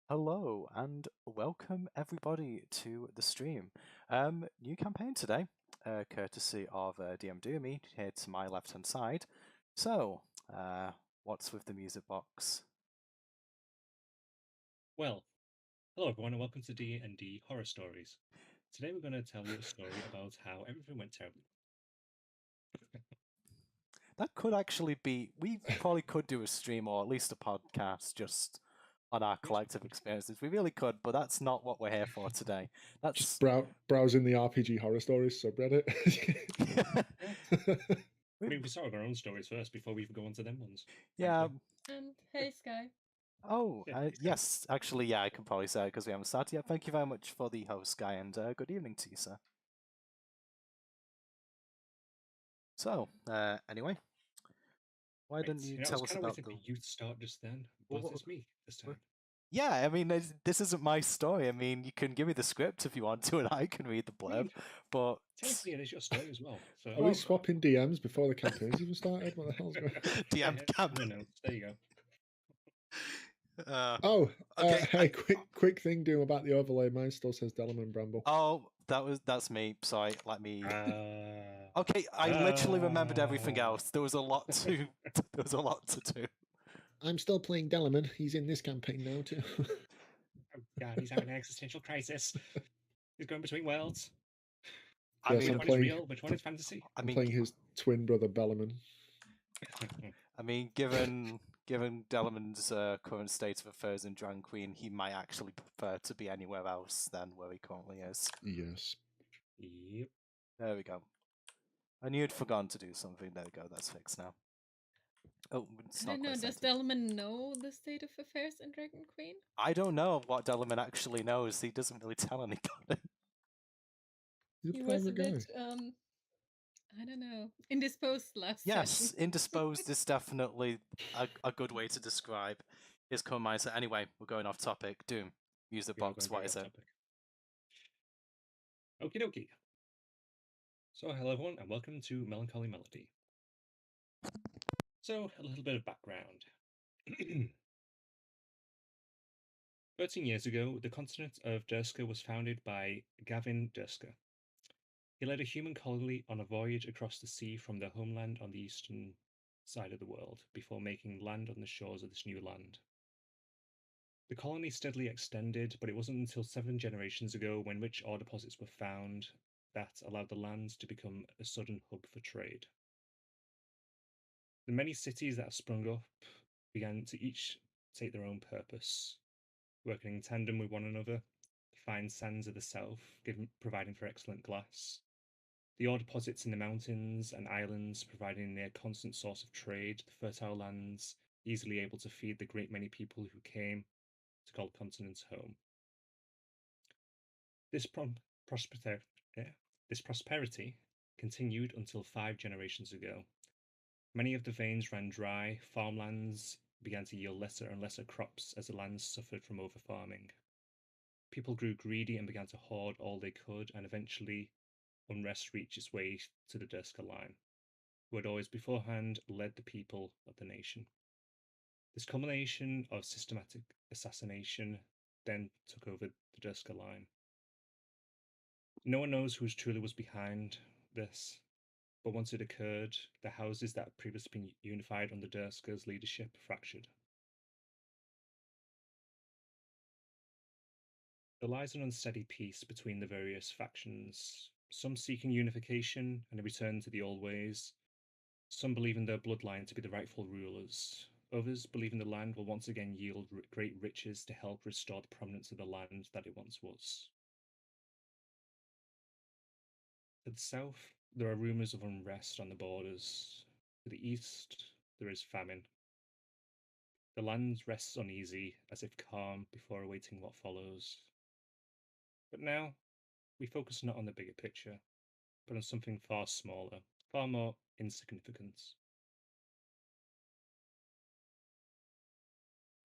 Hello and welcome everybody to the stream. New campaign today, courtesy of DM Doomy here to my left hand side. So, what's with the music box? Well, hello everyone and welcome to D&D Horror Stories. Today we're going to tell you a story about how everything went terribly. That could actually be. We probably could do a stream or at least a podcast just on our collective experiences. We really could, but that's not what we're here for today. Just That's browsing the RPG Horror Stories subreddit. I mean, we start with our own stories first before we even go on to them ones. yeah. And hey, Sky. Oh, Yeah, thanks, guys. yes. Actually, yeah, I can probably say because we haven't started yet. Thank you very much for the host, Guy, and good evening to you, sir. So, anyway, why don't you tell us about the... the... you to start just then, but Well, it's me this time. Yeah, I mean, this isn't my story. I mean, you can give me the script if you want to, and I can read the blurb, but... Technically, it is your story as well. So... Are we swapping DMs before the campaign's even started? What the hell's going on? DM camp. No, there you go. Okay. Hey, quick thing, Doom, about the overlay. Mine still says Delamain Bramble. Oh, that's me. Sorry, let me... Okay, I literally remembered everything else. There was a lot to do. I'm still playing Delamain. He's in this campaign now too. Oh God, he's having an existential crisis. He's going between worlds. Yes, which one is real? Which one is fantasy? I'm playing his twin brother Bellaman. I mean, given Delamain's current state of affairs in Dragon Queen, he might actually prefer to be anywhere else than where he currently is. Yes. Yep. There we go. I knew you'd forgotten to do something. There we go. That's fixed now. Oh, it's not quite Does Delamain know the state of affairs in Dragon Queen? I don't know what Delamain actually knows. He doesn't really tell anybody. He's a private guy. I don't know, indisposed last Yes, session. indisposed is definitely a good way to describe his current mindset. Anyway, we're going off topic. Doom, use the box. What is it? Okie dokie. So, hello everyone, and welcome to Melancholic Melody. So, a little bit of background. 13 years ago, the continent of Durska was founded by Gavin Durska. He led a human colony on a voyage across the sea from their homeland on the eastern side of the world, before making land on the shores of this new land. The colony steadily extended, but it wasn't until 7 generations ago, when rich ore deposits were found, that allowed the land to become a sudden hub for trade. The many cities that have sprung up began to each take their own purpose, working in tandem with one another. The fine sands of the south providing for excellent glass, the ore deposits in the mountains and islands providing a constant source of trade, the fertile lands easily able to feed the great many people who came to call the continents home. This prosperity continued until 5 generations ago. Many of the veins ran dry, farmlands began to yield lesser and lesser crops as the lands suffered from overfarming. People grew greedy and began to hoard all they could, and eventually unrest reached its way to the Durska line, who had always beforehand led the people of the nation. This culmination of systematic assassination then took over the Durska line. No one knows who truly was behind this, but once it occurred, the houses that had previously been unified under Durska's leadership fractured. There lies an unsteady peace between the various factions, some seeking unification and a return to the old ways, some believing their bloodline to be the rightful rulers, others believing the land will once again yield great riches to help restore the prominence of the land that it once was. To the south, there are rumours of unrest on the borders. To the east, there is famine. The land rests uneasy, as if calm, before awaiting what follows. But now, we focus not on the bigger picture, but on something far smaller, far more insignificant.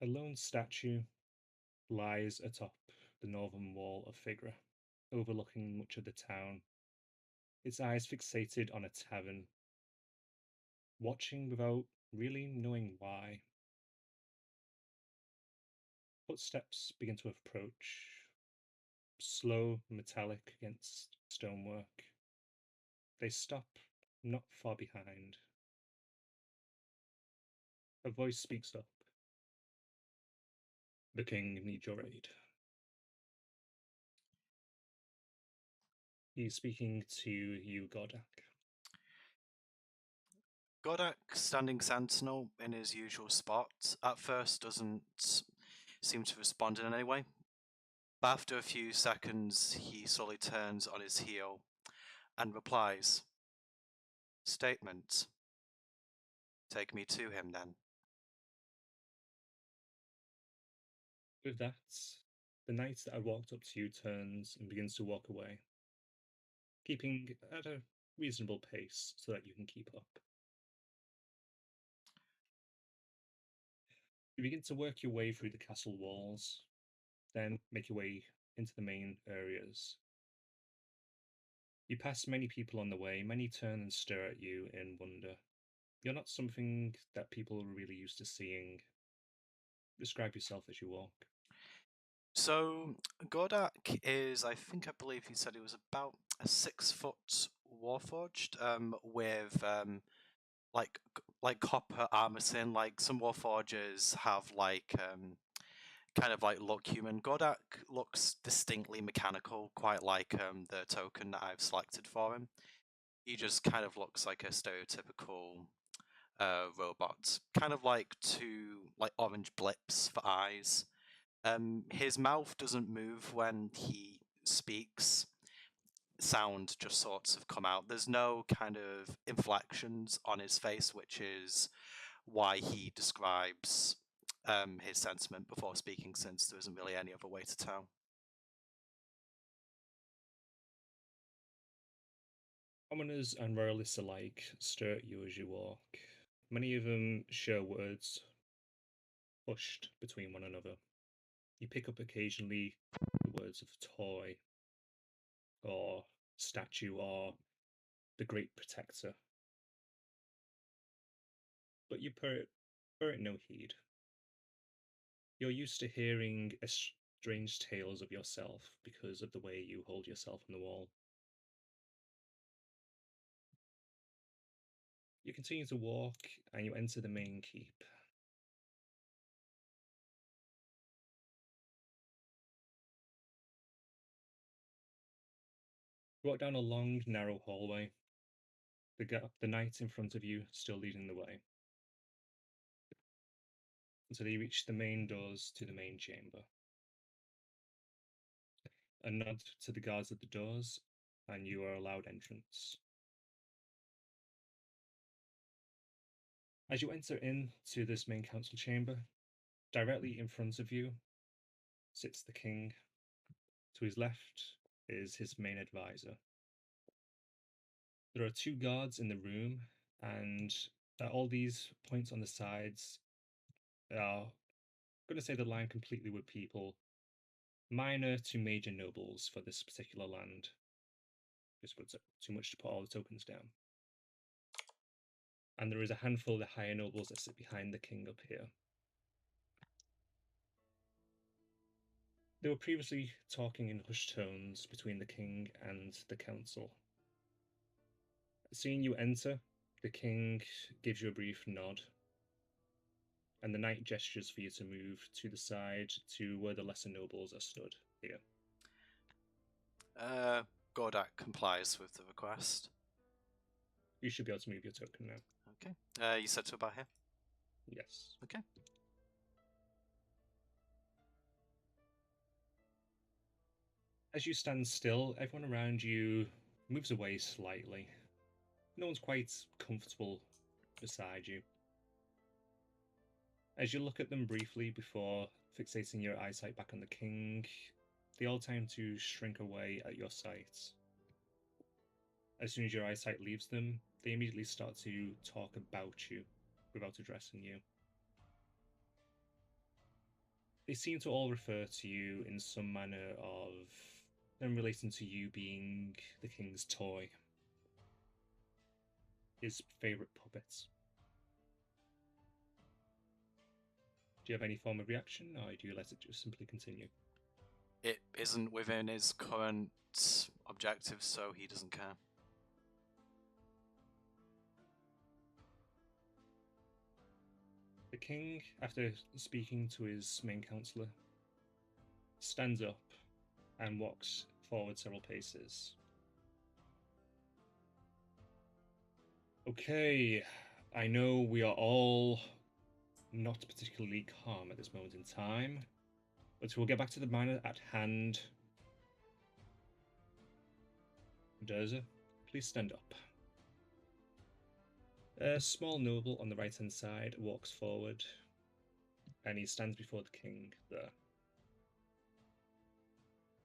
A lone statue lies atop the northern wall of Figra, overlooking much of the town, its eyes fixated on a tavern, watching without really knowing why. Footsteps begin to approach, slow, metallic against stonework. They stop not far behind. A voice speaks up. The king needs your aid. He's speaking to you, Godak. Godak, standing sentinel in his usual spot, at first doesn't seem to respond in any way. But after a few seconds, he slowly turns on his heel and replies, "Statement. Take me to him, then." With that, the knight that had walked up to you turns and begins to walk away, keeping at a reasonable pace so that you can keep up. You begin to work your way through the castle walls, then make your way into the main areas. You pass many people on the way, many turn and stare at you in wonder. You're not something that people are really used to seeing. Describe yourself as you walk. So, Godak is, I believe he said he was about a 6-foot warforged, with like copper armison. Like some warforgers have kind of like look human. Godak looks distinctly mechanical, quite like the token that I've selected for him. He just kind of looks like a stereotypical robot, kind of like two like orange blips for eyes. His mouth doesn't move when he speaks. Sound just sorts of come out. There's no kind of inflections on his face, which is why he describes his sentiment before speaking, since there isn't really any other way to tell. Commoners and royalists alike stare at you as you walk. Many of them share words hushed between one another. You pick up occasionally the words of toy, or statue, or the great protector. But you pay it no heed. You're used to hearing strange tales of yourself because of the way you hold yourself on the wall. You continue to walk and you enter the main keep. You walk down a long, narrow hallway, the knight in front of you still leading the way, until you reach the main doors to the main chamber. A nod to the guards at the doors, and you are allowed entrance. As you enter into this main council chamber, directly in front of you sits the king. To his left is his main advisor. There are 2 guards in the room, and all these points on the sides are, I'm going to say, the line completely with people minor to major nobles for this particular land. Just puts it too much to put all the tokens down. And there is a handful of the higher nobles that sit behind the king up here. They were previously talking in hushed tones between the king and the council. Seeing you enter, the king gives you a brief nod, and the knight gestures for you to move to the side to where the lesser nobles are stood here. Godak complies with the request. You should be able to move your token now. Okay. You said to about here? Yes. Okay. As you stand still, everyone around you moves away slightly. No one's quite comfortable beside you. As you look at them briefly before fixating your eyesight back on the king, they all tend to shrink away at your sight. As soon as your eyesight leaves them, they immediately start to talk about you without addressing you. They seem to all refer to you in some manner of them relating to you being the king's toy, his favourite puppets. Do you have any form of reaction, or do you let it just simply continue? It isn't within his current objectives, so he doesn't care. The king, after speaking to his main counselor, stands up and walks forward several paces. Okay, I know we are all not particularly calm at this moment in time, but we'll get back to the matter at hand. Durza, please stand up. A small noble on the right-hand side walks forward, and he stands before the king there.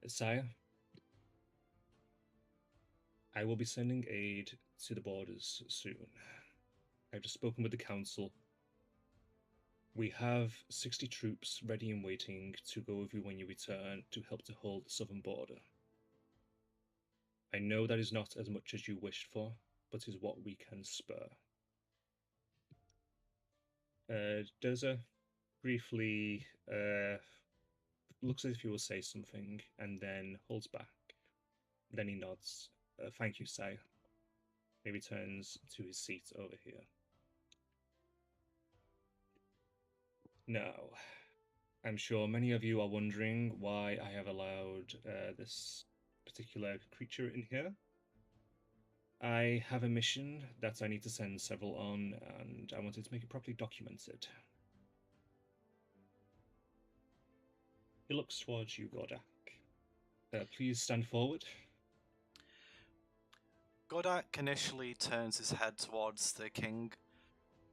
Sire, I will be sending aid to the borders soon. I've just spoken with the council. We have 60 troops ready and waiting to go with you when you return to help to hold the southern border. I know that is not as much as you wished for, but is what we can spur. Durza briefly looks as if he will say something and then holds back. Then he nods. Thank you, sire. He returns to his seat over here. Now, I'm sure many of you are wondering why I have allowed this particular creature in here. I have a mission that I need to send several on, and I wanted to make it properly documented. He looks towards you, Gordak. Please stand forward. Godak initially turns his head towards the king,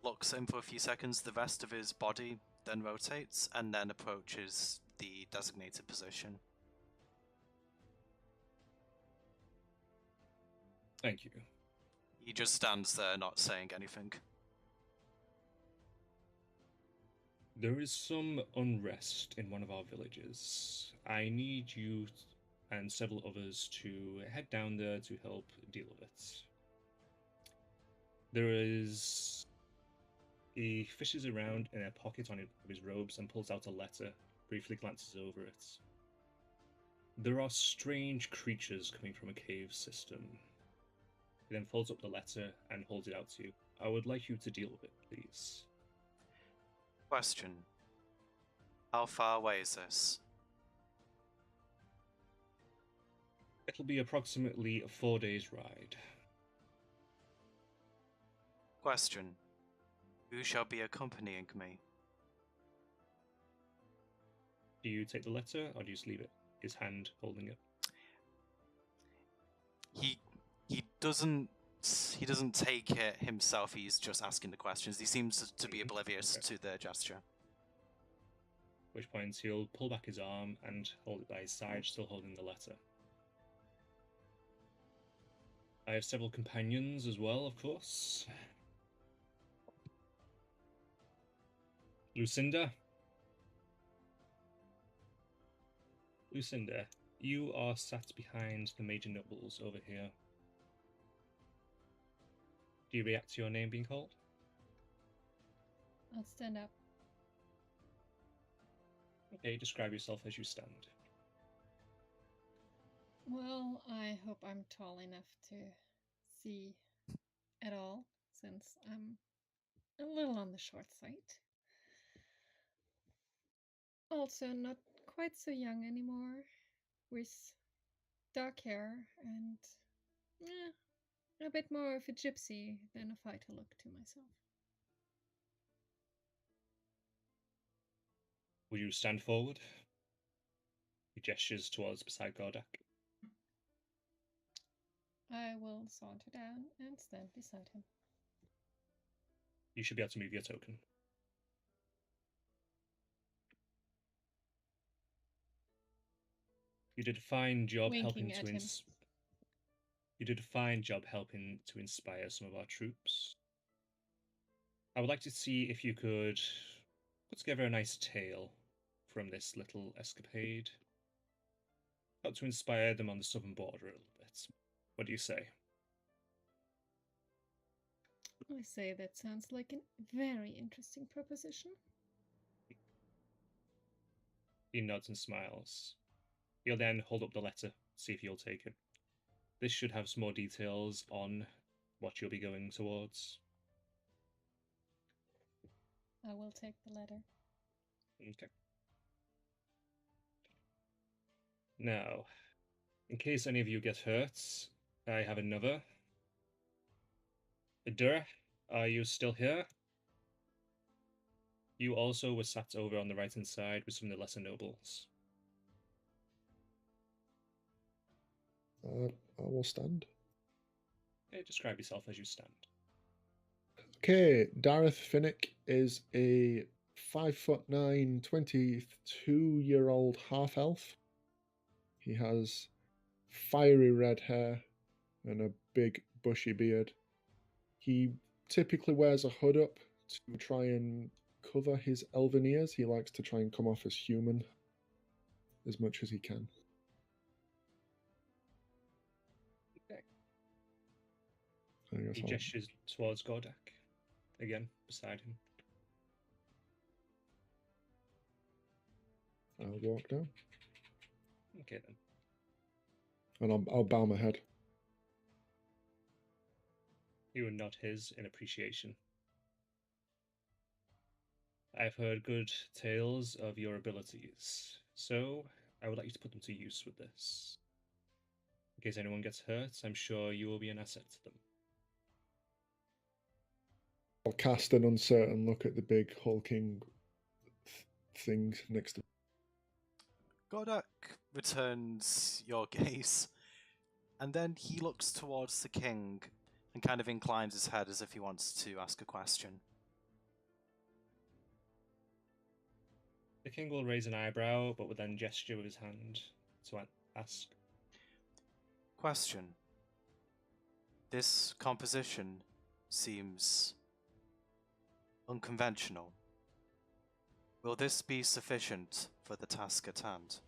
looks at him for a few seconds, the rest of his body then rotates, and then approaches the designated position. Thank you. He just stands there, not saying anything. There is some unrest in one of our villages. I need you and several others to head down there to help deal with it. He fishes around in a pocket of his robes and pulls out a letter, briefly glances over it. There are strange creatures coming from a cave system. He then folds up the letter and holds it out to you. I would like you to deal with it, please. Question. How far away is this? It'll be approximately a 4 days' ride. Question. Who shall be accompanying me? Do you take the letter, or do you just leave it? His hand holding it. He doesn't take it himself. He's just asking the questions. He seems to be oblivious to the gesture. At which point he'll pull back his arm and hold it by his side, still holding the letter. I have several companions as well, of course. Lucinda, you are sat behind the major nobles over here. Do you react to your name being called? I'll stand up. Okay, describe yourself as you stand. Well, I hope I'm tall enough to see at all, since I'm a little on the short side. Also, not quite so young anymore, with dark hair and a bit more of a gypsy than a fighter look to myself. Will you stand forward? He gestures towards beside Gordak. I will saunter down and stand beside him. You should be able to move your token. You did a fine job Winking helping at to him. You did a fine job helping to inspire some of our troops. I would like to see if you could put together a nice tale from this little escapade. Help to inspire them on the southern border a little bit. What do you say? I say that sounds like a very interesting proposition. He nods and smiles. He'll then hold up the letter, see if you'll take it. This should have some more details on what you'll be going towards. I will take the letter. Okay. Now, in case any of you get hurt, I have another. Dur, are you still here? You also were sat over on the right-hand side with some of the lesser nobles. I will stand. Okay, describe yourself as you stand. Okay, Dareth Finnick is a 5'9", 22-year-old half-elf. He has fiery red hair and a big bushy beard. He typically wears a hood up to try and cover his elven ears. He likes to try and come off as human as much as he can. Okay. I guess He gestures towards Gordak, again, beside him. I'll walk down Okay then. and I'll bow my head. He would nod his in appreciation. I've heard good tales of your abilities, so I would like you to put them to use with this. In case anyone gets hurt, I'm sure you will be an asset to them. I'll cast an uncertain look at the big hulking thing next to me. Gordak returns your gaze, and then he looks towards the king and kind of inclines his head as if he wants to ask a question. The king will raise an eyebrow, but will then gesture with his hand to ask. Question. This composition seems unconventional. Will this be sufficient for the task at hand?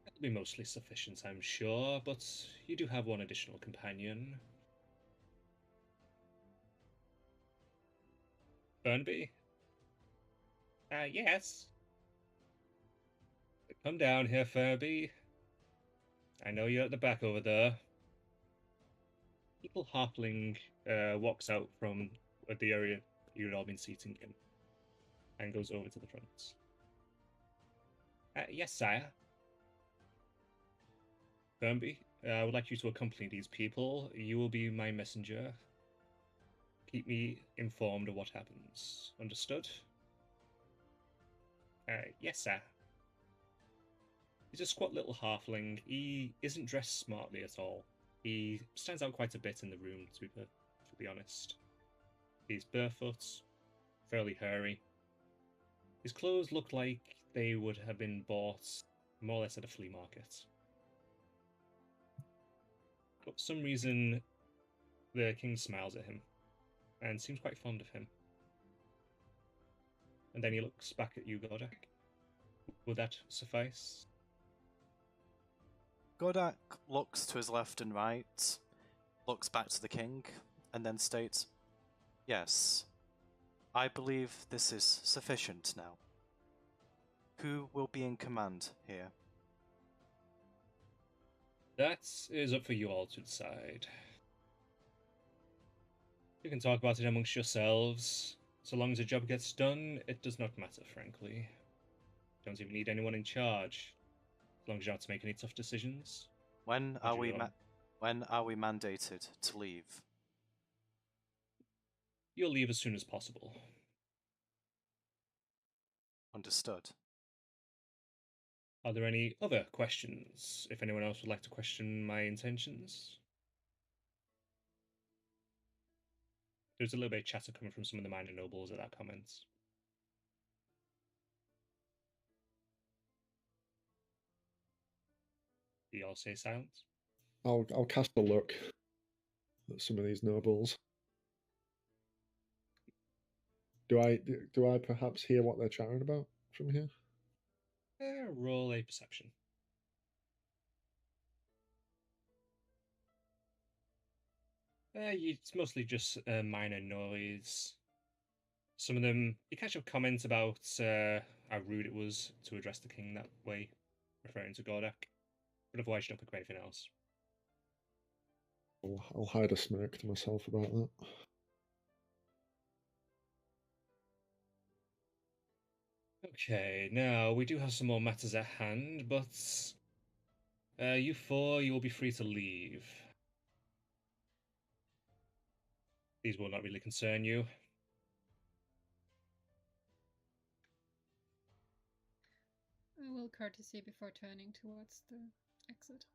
It'll be mostly sufficient, I'm sure, but you do have one additional companion. Burnby? Yes. Come down here, Furby. I know you're at the back over there. Little halfling walks out from the area you'd all been seating in and goes over to the front. Yes, sire. Burnby, I would like you to accompany these people. You will be my messenger. Keep me informed of what happens. Understood? Yes, sir. He's a squat little halfling. He isn't dressed smartly at all. He stands out quite a bit in the room, to be honest. He's barefoot, fairly hairy. His clothes look like they would have been bought more or less at a flea market. But for some reason, the king smiles at him and seems quite fond of him. And then he looks back at you, Gordak. Would that suffice? Gordak looks to his left and right, looks back to the king, and then states, "Yes, I believe this is sufficient now. Who will be in command here?" That is up for you all to decide. You can talk about it amongst yourselves. So long as the job gets done, it does not matter, frankly. Don't even need anyone in charge. As long as you don't have to make any tough decisions. When are we mandated to leave? You'll leave as soon as possible. Understood. Are there any other questions? If anyone else would like to question my intentions? There's a little bit of chatter coming from some of the minor nobles at that comment. Do you all say silence? I'll cast a look at some of these nobles. Do I perhaps hear what they're chatting about from here? Roll a perception. It's mostly just minor noise. Some of them, you catch up comments about how rude it was to address the king that way, referring to Gordak. But otherwise, you don't pick up anything else. I'll hide a smirk to myself about that. Okay, now we do have some more matters at hand, but you four, you will be free to leave. These will not really concern you. I will courtesy before turning towards the exit.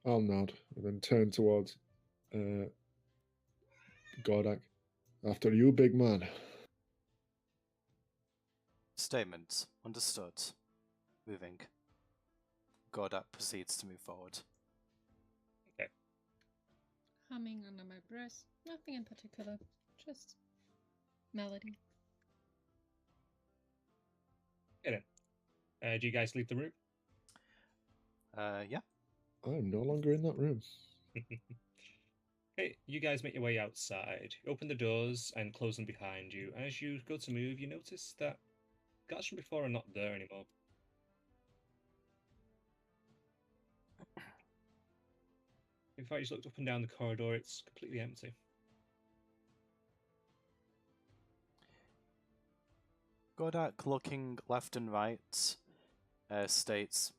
I'll nod and then turn towards Gordak. After you, big man. Statement understood. Moving. Gordak proceeds to move forward. Okay. Humming under my breath. Nothing in particular. Just melody. Okay then. Do you guys leave the room? Yeah. I'm no longer in that room. Okay, you guys make your way outside. You open the doors and close them behind you. As you go to move, you notice that guards from before are not there anymore. In fact, you just looked up and down the corridor, it's completely empty. Gordak, looking left and right, states,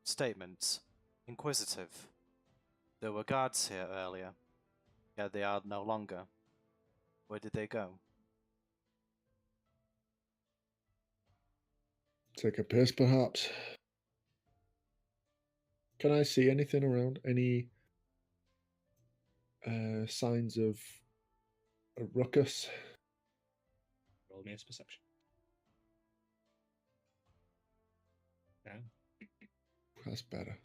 statement, inquisitive. There were guards here earlier, yet they are no longer. Where did they go? Take a piss, perhaps. Can I see anything around? Any signs of a ruckus? Roll me a perception. Now. That's better.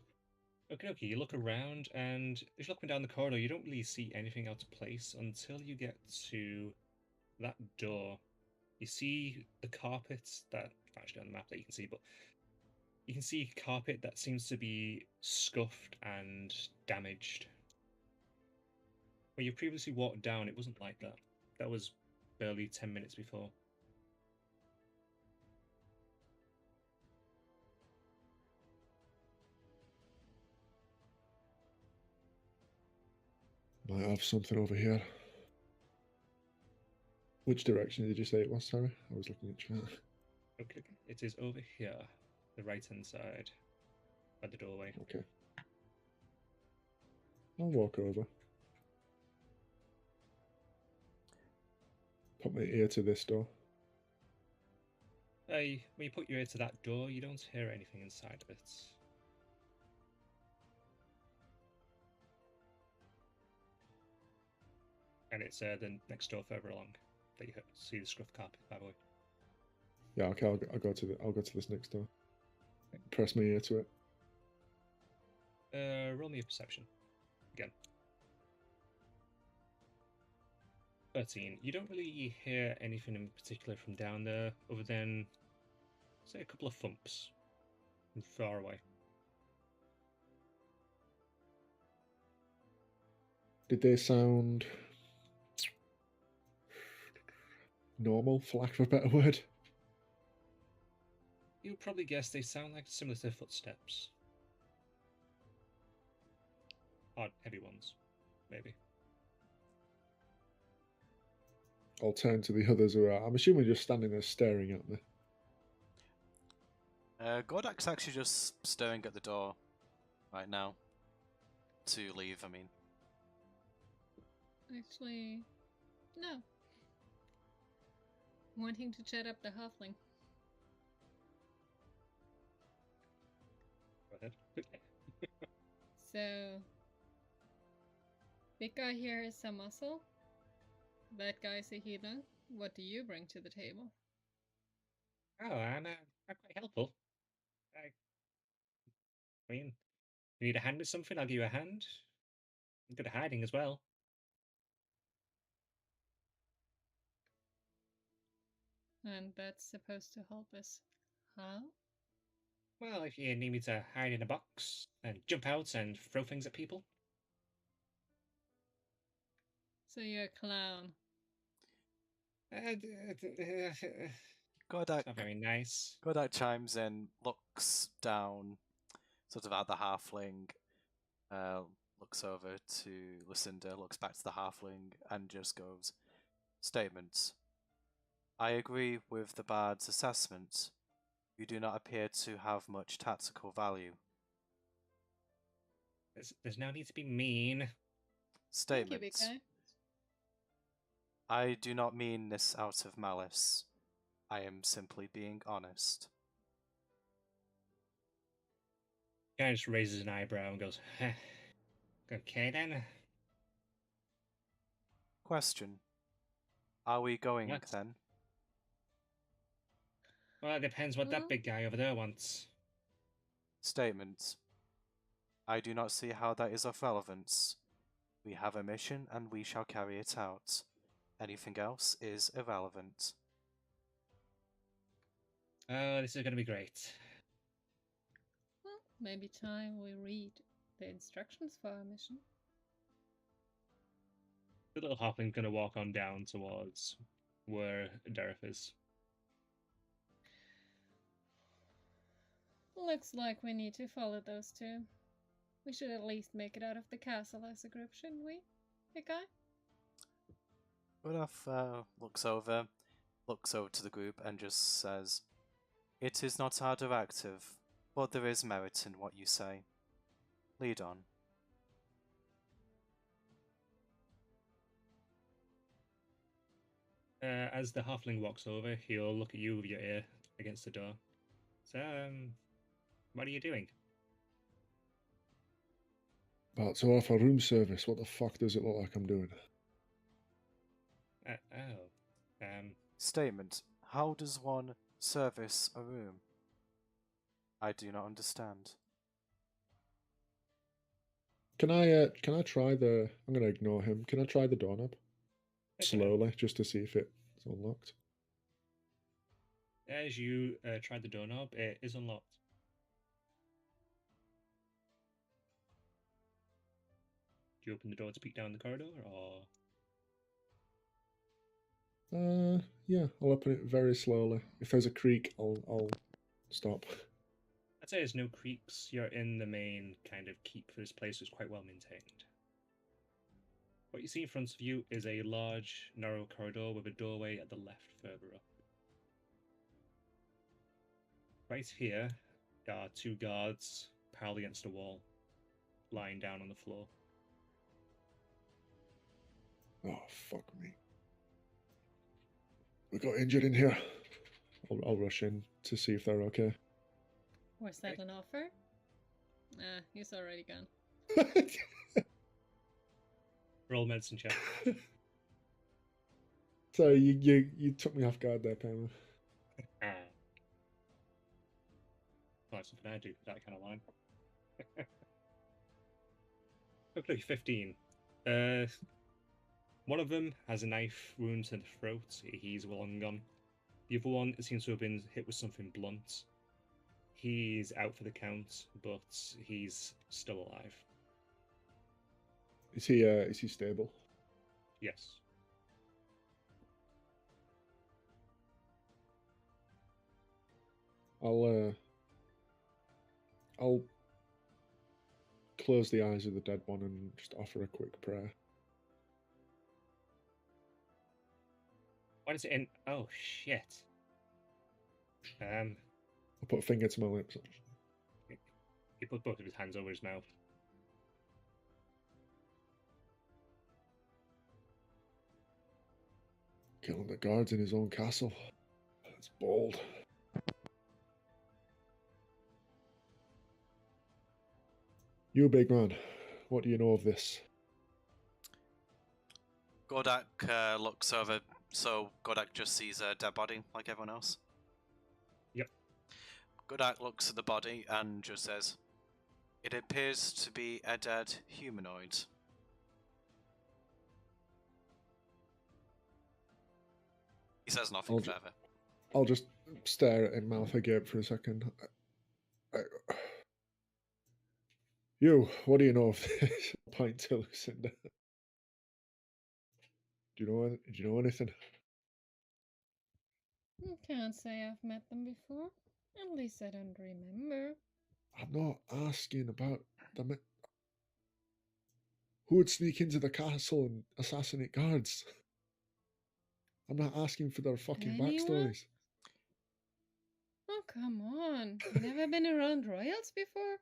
Okay, you look around, and as you're looking down the corridor, you don't really see anything out of place until you get to that door. You see the carpet that, actually on the map that you can see, but you can see carpet that seems to be scuffed and damaged. When you previously walked down, it wasn't like that. That was barely 10 minutes before. Might have something over here. Which direction did you say it was, sorry? I was looking at chat. Okay, it is over here, the right-hand side, by the doorway. Okay. I'll walk over. Put my ear to this door. When you put your ear to that door, you don't hear anything inside of it. And it's the next door further along that you see the scruff carpet, by the way. Yeah, okay, I'll go to this next door. Press my ear to it. Roll me a perception. Again. 13. You don't really hear anything in particular from down there, other than, say, a couple of thumps from far away. Did they sound normal, for lack of a better word? You would probably guess they sound like similar to footsteps. Odd, heavy ones, maybe. I'll turn to the others who are, I'm assuming, just standing there staring at me. Gordak's actually just staring at the door right now. To leave, I mean. Actually, no. Wanting to chat up the halfling. Go ahead. So, big guy here is some muscle. That guy's a healer. What do you bring to the table? Oh, I'm quite helpful. I mean, you need a hand with something, I'll give you a hand. I'm good at hiding as well. And that's supposed to help us. Huh? Well, if you need me to hide in a box and jump out and throw things at people. So you're a clown. Godak, It's not very nice. Godak chimes in, looks down, sort of at the halfling, looks over to Lucinda, looks back to the halfling, and just goes, statements. I agree with the bard's assessment. You do not appear to have much tactical value. There's no need to be mean. Thank you, big Statement. guy. I do not mean this out of malice. I am simply being honest. Guy just raises an eyebrow and goes, "Heh. Okay then." Question. Are we going What? then? Well, it depends what that Well- big guy over there wants. Statement. I do not see how that is of relevance. We have a mission and we shall carry it out. Anything else is irrelevant. Oh, this is going to be great. Well, maybe time we read the instructions for our mission. The little halfling's going to walk on down towards where Dareth is. Looks like we need to follow those two. We should at least make it out of the castle as a group, shouldn't we, big guy? Rudolph looks over to the group and just says, It is not our directive, but there is merit in what you say. Lead on. As the halfling walks over, he'll look at you with your ear against the door. So, what are you doing? About to offer room service. What the fuck does it look like I'm doing? Statement. How does one service a room? I do not understand. Can I try the? I'm gonna ignore him. Can I try the doorknob slowly just to see if it's unlocked? As you try the doorknob, it is unlocked. Do you open the door to peek down the corridor, or? Yeah, I'll open it very slowly. If there's a creak, I'll stop. I'd say there's no creaks. You're in the main kind of keep for this place. It's quite well maintained. What you see in front of you is a large, narrow corridor with a doorway at the left further up. Right here are two guards piled against a wall, lying down on the floor. Oh, fuck me. We got injured in here. I'll rush in to see if they're okay. Was that an offer? He's already gone. Roll medicine check. Sorry, you took me off guard there, Pema. Not something I do, that kind of line. Okay, 15. One of them has a knife wound to the throat. He's well and gone. The other one seems to have been hit with something blunt. He's out for the count, but he's still alive. Is he stable? Yes. I'll close the eyes of the dead one and just offer a quick prayer. What is it in? Oh shit. I'll put a finger to my lips. He put both of his hands over his mouth. Killing the guards in his own castle. That's bold. You, big man, what do you know of this? Godak looks over, so Godak just sees a dead body like everyone else. Yep. Godak looks at the body and just says, It appears to be a dead humanoid. He says nothing further. I'll just stare at him, mouth agape for a second. You, what do you know of this? Point to Lucinda. Do you know anything? Can't say I've met them before. At least I don't remember. I'm not asking about them. Who would sneak into the castle and assassinate guards? I'm not asking for their fucking Anyone? backstories. Oh, come on. You never been around royals before?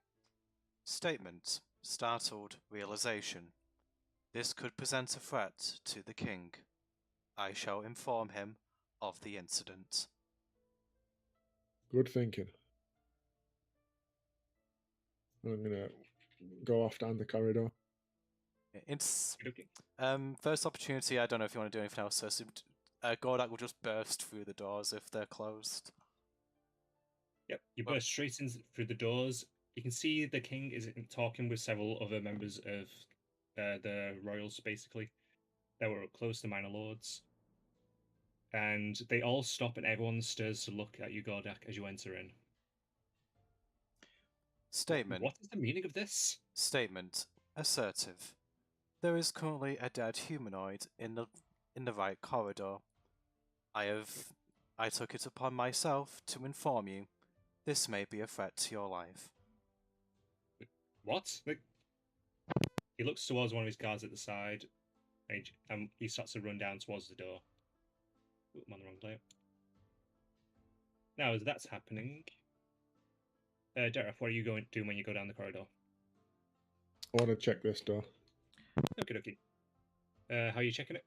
Statement. Startled realization. This could present a threat to the king. I shall inform him of the incident. Good thinking. I'm gonna go off down the corridor. It's Okay. first opportunity. I don't know if you want to do anything else. So Gordak will just burst through the doors if they're closed. Yep, you Well- burst straight in through the doors. You can see the king is talking with several other members of the royals, basically, that were close to minor lords. And they all stop and everyone stirs to look at you, Gordak, as you enter in. Statement. What is the meaning of this? Statement. Assertive. There is currently a dead humanoid in the right corridor. I took it upon myself to inform you. This may be a threat to your life. What? He looks towards one of his guards at the side, and he starts to run down towards the door. Ooh, I'm on the wrong layer. Now, as that's happening, Derek, what are you going to do when you go down the corridor? I want to check this door. Okie dokie. How are you checking it?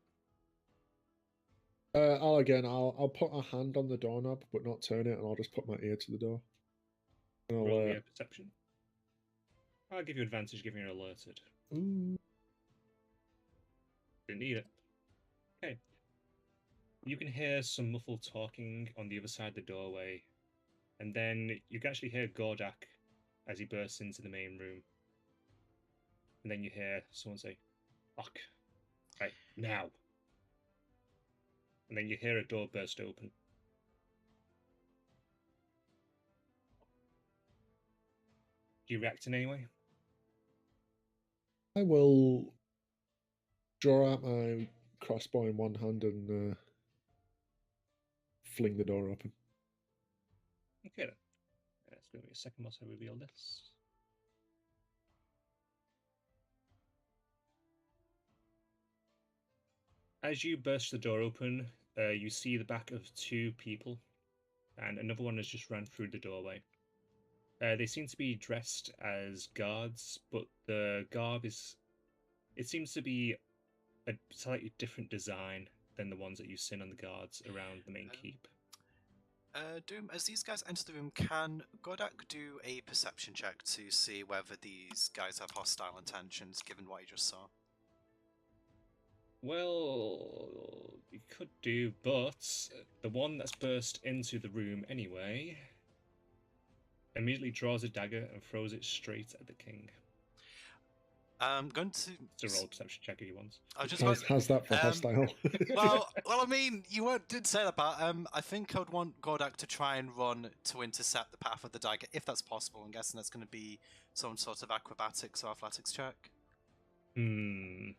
I'll put a hand on the doorknob, but not turn it, and I'll just put my ear to the door. And Roll me a perception. I'll give you advantage, given you're alerted. Ooh. Didn't need it. Okay. You can hear some muffled talking on the other side of the doorway, and then you can actually hear Gordak as he bursts into the main room. And then you hear someone say, "Fuck. Right, now." And then you hear a door burst open. Do you react in any way? I will draw out my crossbow in one hand and fling the door open. Okay then. It's going to be a second whilst I reveal this. As you burst the door open, you see the back of two people, and another one has just ran through the doorway. They seem to be dressed as guards, but the garb is... It seems to be a slightly different design than the ones that you've seen on the guards around the main keep. Doom, as these guys enter the room, can Gordak do a perception check to see whether these guys have hostile intentions, given what he just saw? Well, you could do, but the one that's burst into the room anyway immediately draws a dagger and throws it straight at the king. I'm going to... It's a roll perception check if you want. How's that for hostile? well, I mean, did say that, but I think I would want Gordak to try and run to intercept the path of the dagger, if that's possible. I'm guessing that's going to be some sort of acrobatics or athletics check. Hmm.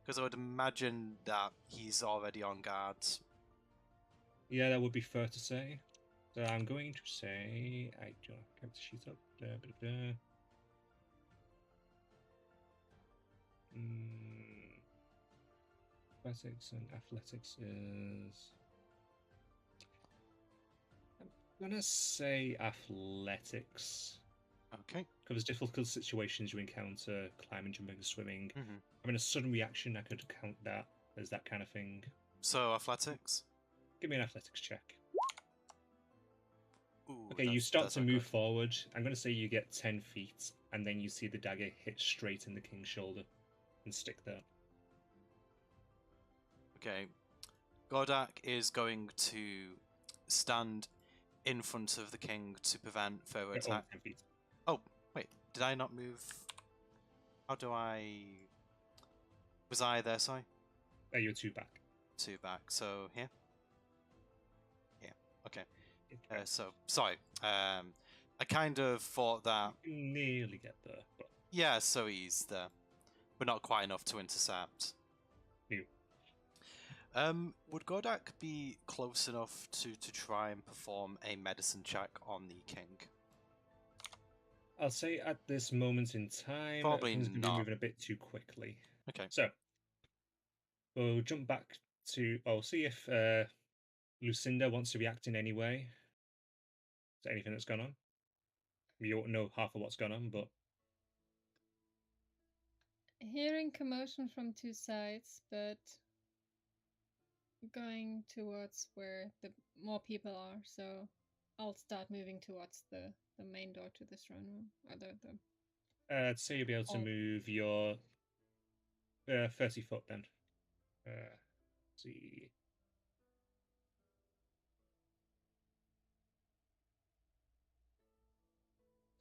Because I would imagine that he's already on guard. Yeah, that would be fair to say. So I'm going to say... I do have the sheet up. Athletics and athletics is... I'm gonna say athletics. Okay. Covers difficult situations you encounter, climbing, jumping, swimming. Mm-hmm. Having a sudden reaction, I could count that as that kind of thing. So, athletics? Give me an athletics check. Ooh, Okay, you start to move forward. I'm going to say you get 10 feet, and then you see the dagger hit straight in the king's shoulder and stick there. Okay. Gordak is going to stand in front of the king to prevent further attack. 10 feet. Oh, wait, did I not move? How do I... Was I there, sorry? You're 2 back. 2 back, so here? Yeah, okay. So, sorry. I kind of thought that... You can nearly get there, but... Yeah, so he's there. But not quite enough to intercept. You. Would Godak be close enough to try and perform a medicine check on the king? I'll say at this moment in time, Probably things are going to be not. moving a bit too quickly. Okay. So, we'll jump back to... I'll see if Lucinda wants to react in any way. Is there anything that's gone on? You won't know half of what's gone on, but... Hearing commotion from two sides, but going towards where the more people are, so I'll start moving towards the main door to the throne room. Or the I'd say you'll be able to move your 30 foot then. See.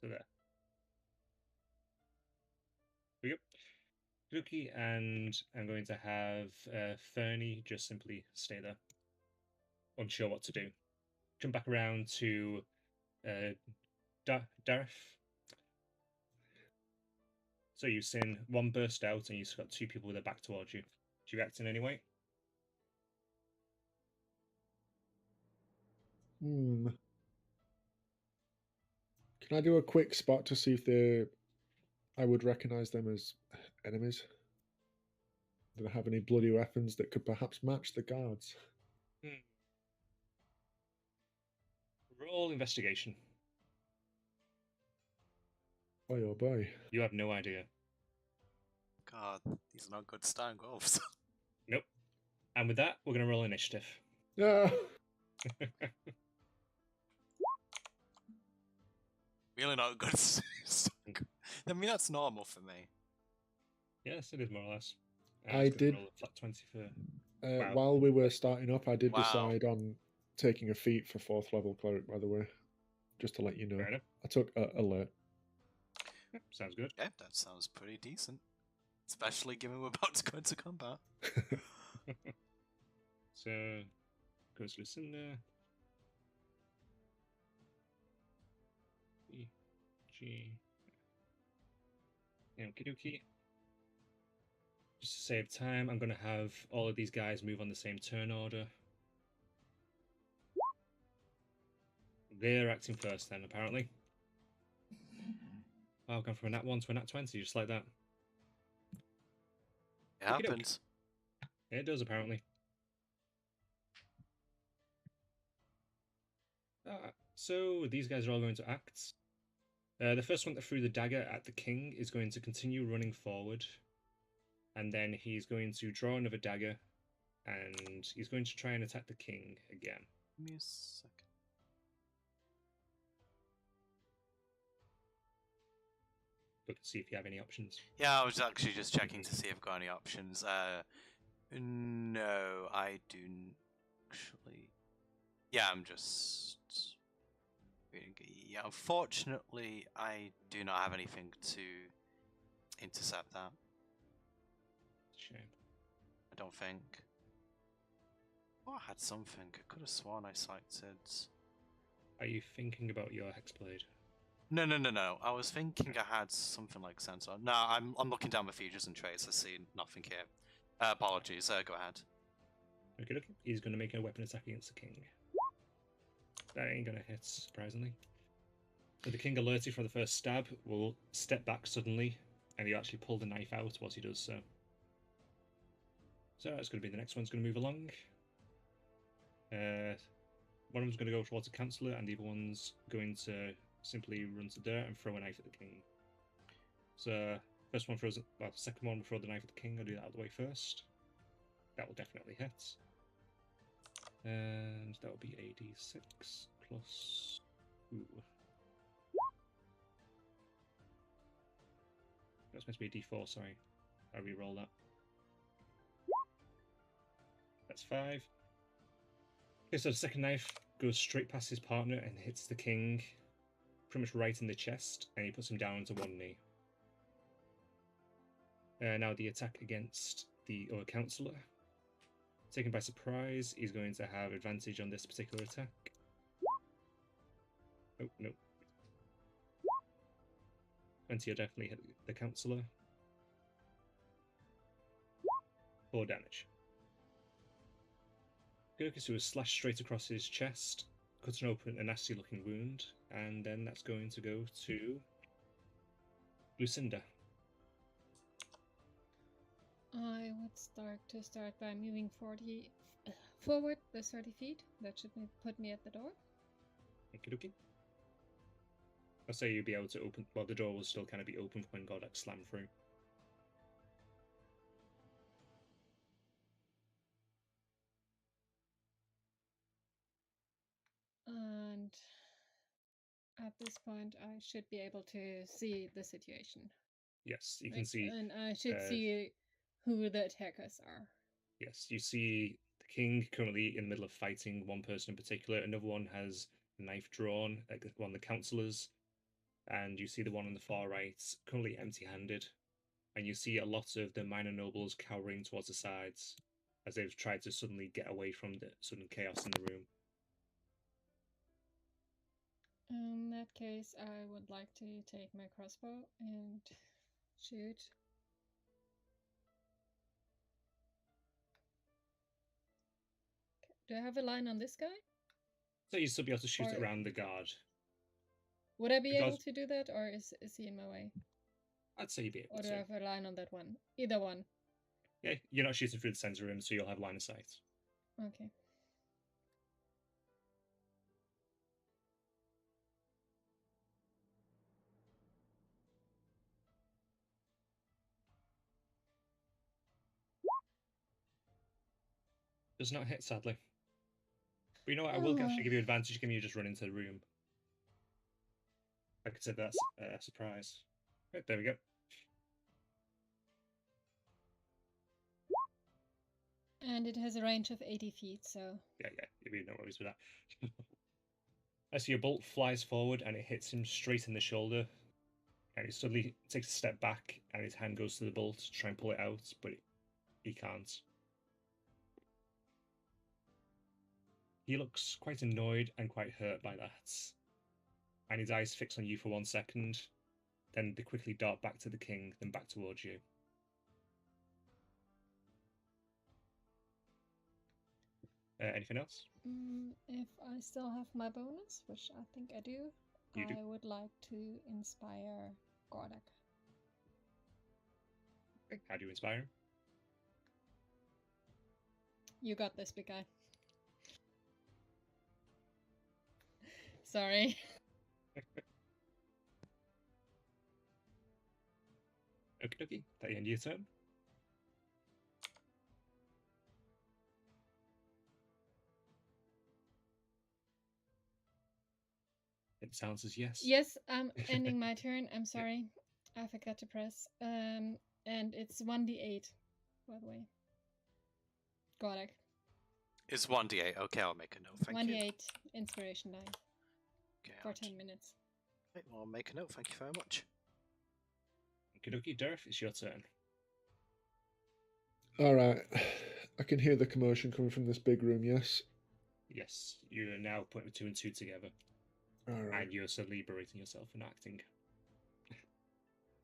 So there. Here we go. Luki, and I'm going to have Fernie just simply stay there. Unsure what to do. Jump back around to Dareth. So you've seen one burst out and you've got two people with their back towards you. Do you react in any way? Can I do a quick spot to see if I would recognize them as enemies? Do they have any bloody weapons that could perhaps match the guards? Roll investigation. Boy, oh boy. You have no idea. God, these are not good stone gloves. Nope. And with that, we're going to roll initiative. Yeah. Really not good stone. I mean, that's normal for me. Yes, it is more or less. I did. Roll a flat 20 for... Wow. While we were starting up, I did Wow. decide on taking a feat for 4th level cleric, by the way. Just to let you know. Fair enough. I took alert. Yep, sounds good. Yeah, that sounds pretty decent. Especially given we're about to go into combat. So, goes Lucinda. E, G. Okie dokie. Just to save time, I'm going to have all of these guys move on the same turn order. They're acting first then, apparently. Oh, I've gone from a nat 1 to a nat 20, just like that. It happens. It does, apparently. So, these guys are all going to act. The first one that threw the dagger at the king is going to continue running forward. And then he's going to draw another dagger. And he's going to try and attack the king again. Give me a second. Look to see if you have any options. Yeah, I was actually just checking to see if I've got any options. No, I do actually. Yeah, I'm just reading. Yeah, unfortunately, I do not have anything to intercept that. Shame. I don't think. Oh, I had something. I could have sworn I selected. Are you thinking about your hexblade? No. I was thinking I had something like sensor. No, I'm looking down my features and traits. I see nothing here. Apologies. Go ahead. Okay. He's going to make a weapon attack against the king. That ain't going to hit, surprisingly. With the king alerted from the first stab, will step back suddenly, and he'll actually pull the knife out whilst he does so. So that's going to be the next one's going to move along. One of them's going to go towards the councillor, and the other one's going to simply run to there and throw a knife at the king. So, first one throws, well, second one will throw the knife at the king. I'll do that out of the way first. That will definitely hit. And that will be a d6 plus... Ooh. That's meant to be a d4, sorry. I re-roll that. That's 5. Okay, so the second knife goes straight past his partner and hits the king pretty much right in the chest, and he puts him down to one knee. Now the attack against the other councillor. Taken by surprise, he's going to have advantage on this particular attack. Oh, no. 20 will definitely hit the councillor. 4 damage. Gurkus was slashed straight across his chest, cutting open a nasty-looking wound, and then that's going to go to Lucinda. I would start by moving forward the 30 feet. That should put me at the door. Okie dokie. I'll say you'll be able to open. Well, the door will still kind of be open when Godek slammed through. And at this point, I should be able to see the situation. Yes, you can see. And I should see who the attackers are. Yes, you see the king currently in the middle of fighting one person in particular. Another one has a knife drawn at one of the councillors. And you see the one on the far right currently empty-handed. And you see a lot of the minor nobles cowering towards the sides as they've tried to suddenly get away from the sudden chaos in the room. In that case, I would like to take my crossbow and shoot. Do I have a line on this guy? So you'd still be able to shoot it around the guard. Would I be able to do that, or is he in my way? I'd say you'd be able to. Or do I have a line on that one? Either one. Yeah, you're not shooting through the center room, so you'll have line of sight. Okay. Does not hit, sadly. But you know what? I will actually give you advantage, given you just run into the room. I could say that's a surprise. Right, there we go. And it has a range of 80 feet, so... Yeah, you'll be no worries with that. I see a bolt flies forward and it hits him straight in the shoulder. And he suddenly takes a step back and his hand goes to the bolt to try and pull it out, but he can't. He looks quite annoyed and quite hurt by that. And his eyes fix on you for 1 second. Then they quickly dart back to the king, then back towards you. Anything else? If I still have my bonus, which I think I do, I would like to inspire Godek. Okay, how do you inspire him? You got this, big guy. Sorry. Okie dokie, that the end of your turn. It sounds as yes. Yes, I'm ending my turn. I'm sorry. I forgot to press. And it's 1d8, by the way. Godek. It's 1d8. Okay, I'll make a note. Thank you. 1d8 inspiration die. Okay, for 10 minutes. Right, well, I'll make a note. Thank you very much. Okie dokie, Durf, it's your turn. Alright. I can hear the commotion coming from this big room, yes? Yes, you are now putting 2 and 2 together. Alright. And you're still liberating yourself and acting.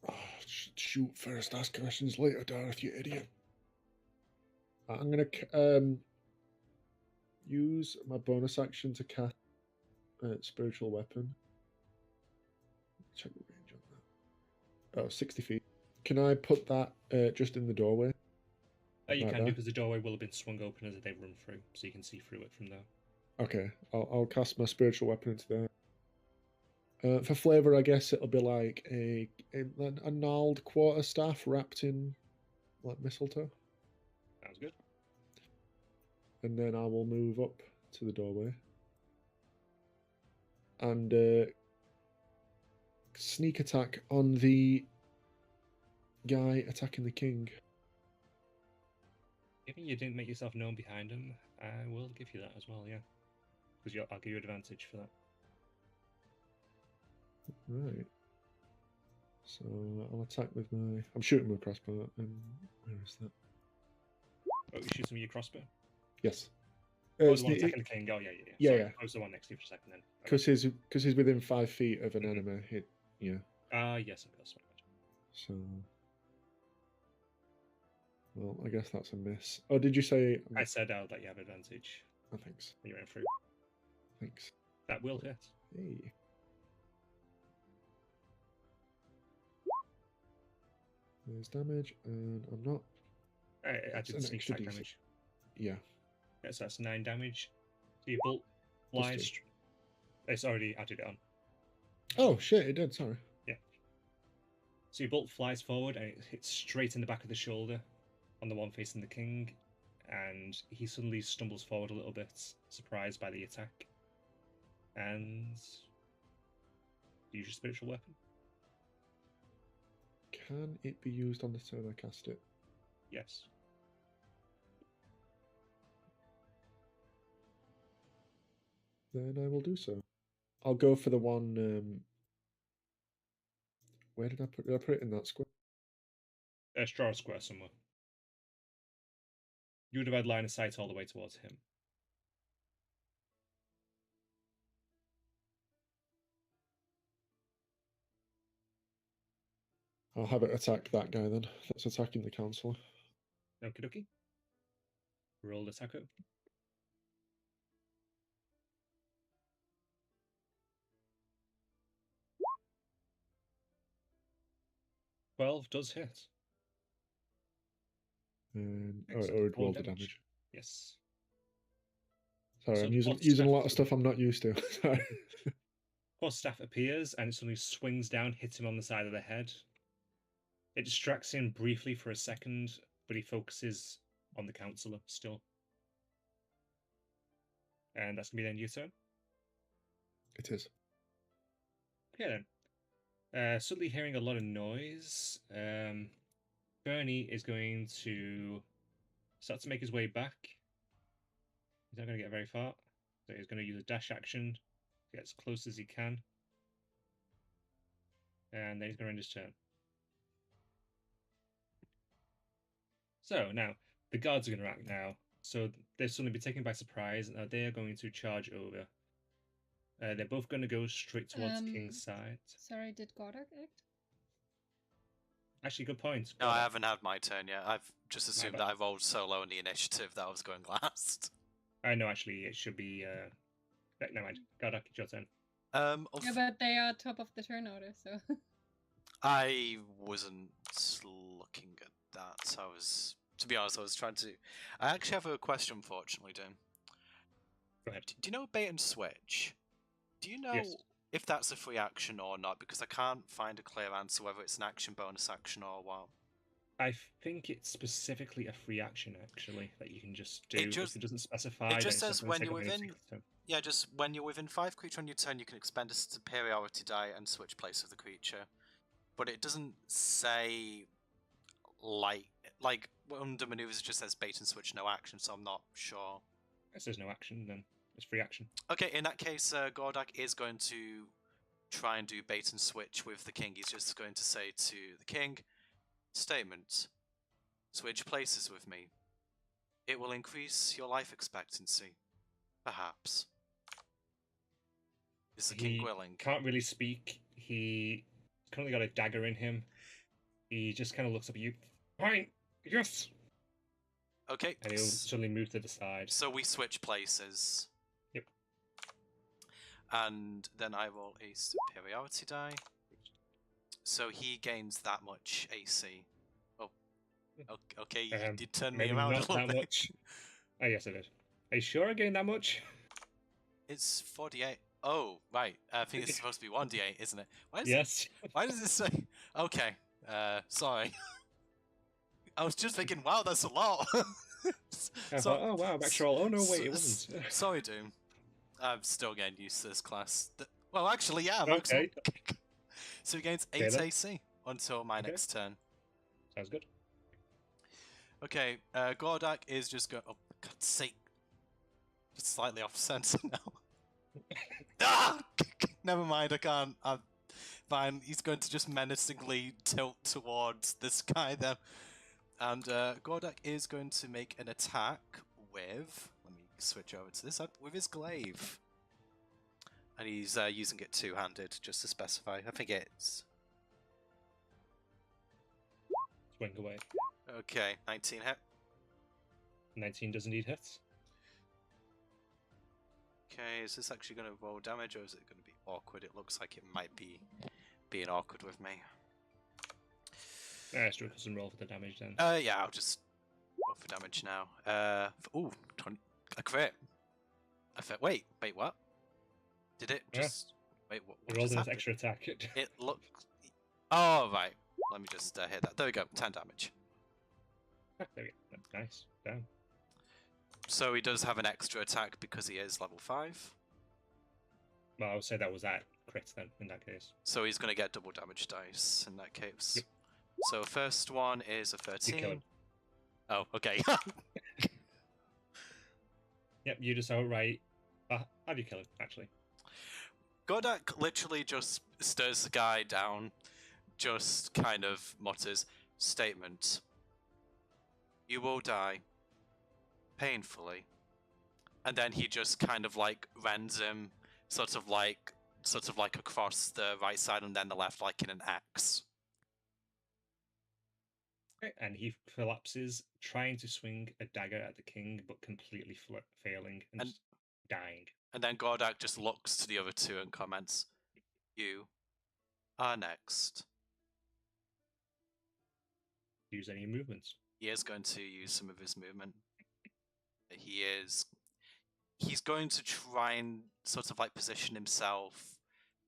Oh, shoot first, ask questions later, Darth, you idiot. I'm going to use my bonus action to cast Spiritual Weapon. Check the range on that. Oh, 60 feet. Can I put that just in the doorway? You can do, because the doorway will have been swung open as they run through, so you can see through it from there. Okay, I'll cast my Spiritual Weapon into there. For flavour, I guess it'll be like a gnarled quarterstaff wrapped in like mistletoe. Sounds good. And then I will move up to the doorway and sneak attack on the guy attacking the king. Given you didn't make yourself known behind him, I will give you that as well, yeah. Because I'll give you advantage for that. Right. So I'll attack with my... I'm shooting with a crossbow. And where is that? Oh, you shoot him with your crossbow? Yes. Oh, the one attacking the king. Oh, yeah. Sorry, yeah. I was the one next to you for a second then. Because he's within 5 feet of an enemy. Yes, of course. So... Well, I guess that's a miss. Oh, did you say... I said that you have advantage. Oh, thanks. when you ran through. Thanks. That will hit. Hey. There's damage, and I'm not. I It's did an sneak extra attack D6. damage. Yeah. Yeah, so that's 9 damage. So your bolt Plus flies. 2. It's already added it on. Oh shit! It did. Sorry. Yeah. So your bolt flies forward and it hits straight in the back of the shoulder on the one facing the king, and he suddenly stumbles forward a little bit, surprised by the attack. And use your spiritual weapon. Can it be used on the turn I cast it? Yes. Then I will do so. I'll go for the one. Where did I put? Did I put it in that square? Draw a square somewhere. You would have had line of sight all the way towards him. I'll have it attack that guy then. That's attacking the councillor. Okie dokie. Roll the taco. "12 does hit. And Excellent. it Roll rolled the damage. damage. Yes. Sorry, So I'm the using quarterstaff- a lot of stuff I'm not used to. Sorry. Quarterstaff appears and it suddenly swings down, hits him on the side of the head. It distracts him briefly for a second, but he focuses on the councillor still. And that's going to be the end of your turn. It is. Okay then. Suddenly hearing a lot of noise, Bernie is going to start to make his way back. He's not going to get very far, so he's going to use a dash action to get as close as he can. And then he's going to end his turn. So now, the guards are going to act now. So they're suddenly be taken by surprise, and they are going to charge over. They're both going to go straight towards the king's side. Sorry, did Goddard act? Actually, good point. No, Got I it. haven't had my turn yet. I've just assumed bad. that I rolled so low in the initiative that I was going last. I know, actually, it should be... Never mind. Gardak, it's your turn. Yeah, but they are top of the turn order, so. I wasn't looking at that. I was, to be honest, I was trying to. I actually have a question, fortunately, Doom. Go ahead. Do you know bait and switch? Do you know Yes. if that's a free action or not? Because I can't find a clear answer whether it's an action, bonus action, or what. I think it's specifically a free action, actually, that you can just do. It just- if it doesn't specify, it just then it's says not gonna when take you're up any within- of the turn. Yeah, just when you're within 5 creature on your turn, you can expend a superiority die and switch place of the creature. But it doesn't say like under maneuvers. It just says bait and switch, no action. So I'm not sure. If there's no action, then it's free action. Okay, in that case, Gordak is going to try and do bait and switch with the king. He's just going to say to the king, statement, switch places with me. It will increase your life expectancy. Perhaps. Is the king He willing? can't really speak. He currently got a dagger in him. He just kind of looks up at you. Fine, yes. Okay, And he'll suddenly move to the side. so we switch places. Yep. And then I roll a superiority die. So he gains that much AC. Oh, okay, you did turn me Maybe around a not little that bit. much. Oh, yes, I did. Are you sure I gained that much? It's 48. Oh, right. I think it's supposed to be 1d8, isn't it? Why does Yes. Why does it say? Okay. Sorry. I was just thinking, wow, that's a lot. I thought, oh wow, back roll. Oh no, wait, it wasn't. Sorry, Doom. I'm still getting used to this class. Well, actually, yeah. Okay. So he gains Okay, 8 then. AC until my Okay. next turn. Sounds good. Okay, Gordak is just going. Oh, for God's sake. Just slightly off center now. Ah! Never mind, I can't. I'm fine. He's going to just menacingly tilt towards this guy then. And Gordak is going to make an attack with. Let me switch over to this side. With his glaive. And he's using it two-handed, just to specify. I think it's. Swing away. Okay, 19 hit. 19 does indeed hit. Okay, is this actually going to roll damage or is it going to be awkward? It looks like it might be being awkward with me. Let's do a custom roll for the damage then. Yeah, I'll just roll for damage now. Ooh, 20, a crit. Wait, what? Did it Yeah. just... Wait, what You just rolled an happened? extra attack. It looks... Oh, right. Let me just hit that. There we go, 10 damage. There we go. Nice. Down. So he does have an extra attack because he is level 5. Well, I would say that was that crit then, in that case. So he's going to get double damage dice in that case. Yep. So first one is a You kill 13. him. Oh, okay. Yep, you just outright... how do you kill him, actually? Godak literally just stares the guy down, just kind of mutters, statement. You will die. Painfully. And then he just kind of like rends him, sort of like across the right side and then the left, like in an X. Okay, and he collapses, trying to swing a dagger at the king, but completely failing and just dying. And then Godak just looks to the other two and comments, you are next. Use any movements. He is going to use some of his movement. He's going to try and sort of like position himself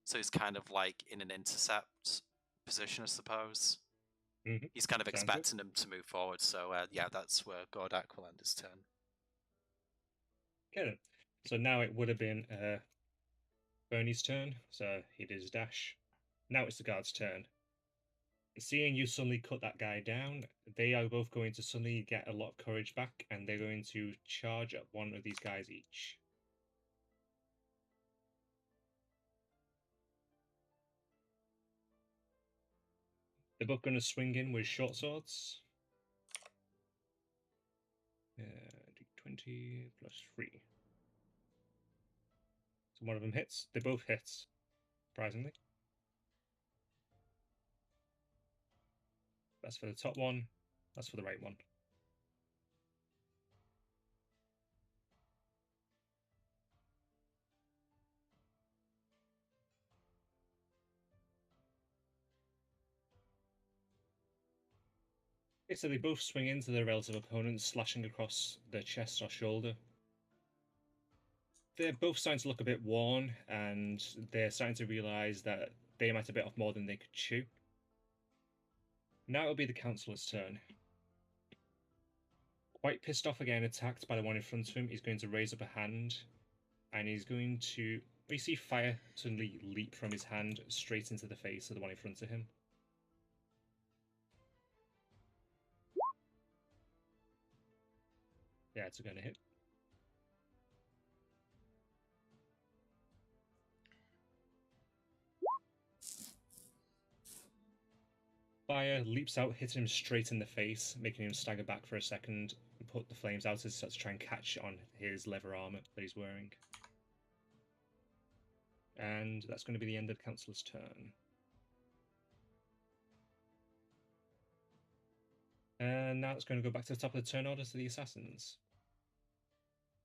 so he's kind of like in an intercept position, I suppose. Mm-hmm. He's kind of Sounds expecting him to move forward, so yeah, that's where Godak will end his turn. Okay then. So now it would have been Bernie's turn, so he did his dash. Now it's the guard's turn. Seeing you suddenly cut that guy down, they are both going to suddenly get a lot of courage back, and they're going to charge at one of these guys each. They're both going to swing in with short swords. D20 plus 3. So one of them hits. They both hit, surprisingly. That's for the top one. That's for the right one. Okay, so they both swing into their relative opponents, slashing across their chest or shoulder. They're both starting to look a bit worn, and they're starting to realise that they might have bit off more than they could chew. Now it'll be the councillor's turn. Quite pissed off again, attacked by the one in front of him, he's going to raise up a hand, and he's going to... We see fire suddenly leap from his hand straight into the face of the one in front of him. Yeah, it's going to hit. Fire leaps out, hitting him straight in the face, making him stagger back for a second and put the flames out as he starts to try and catch on his leather armor that he's wearing. And that's going to be the end of the councillor's turn. And now it's going to go back to the top of the turn order to the assassins.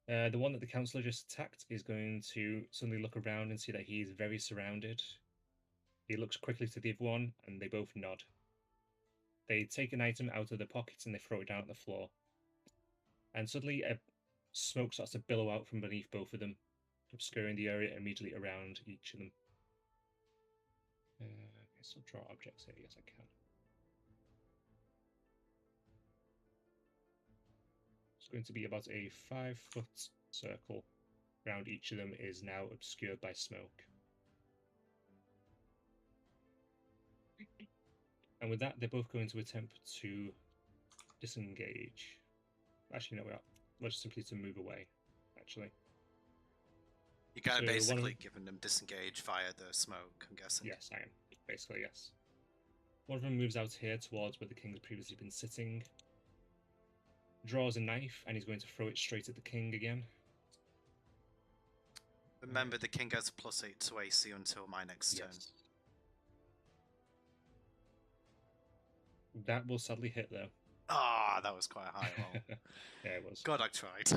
The one that the councillor just attacked is going to suddenly look around and see that he's very surrounded. He looks quickly to the other one, and they both nod. They take an item out of their pockets and they throw it down at the floor. And suddenly a smoke starts to billow out from beneath both of them, obscuring the area immediately around each of them. I guess I'll draw objects here, yes I can. It's going to be about a 5-foot circle around each of them is now obscured by smoke. And with that, they're both going to attempt to disengage. Actually, no, we're just simply to move away, actually. You're kind of So basically giving them disengage via the smoke, I'm guessing. Yes, I am. Basically, yes. One of them moves out here towards where the king has previously been sitting. Draws a knife, and he's going to throw it straight at the king again. Remember, the king has +8 to AC until my next turn. That will sadly hit, though. Ah, that was quite a high roll. Yeah, it was. God, I tried.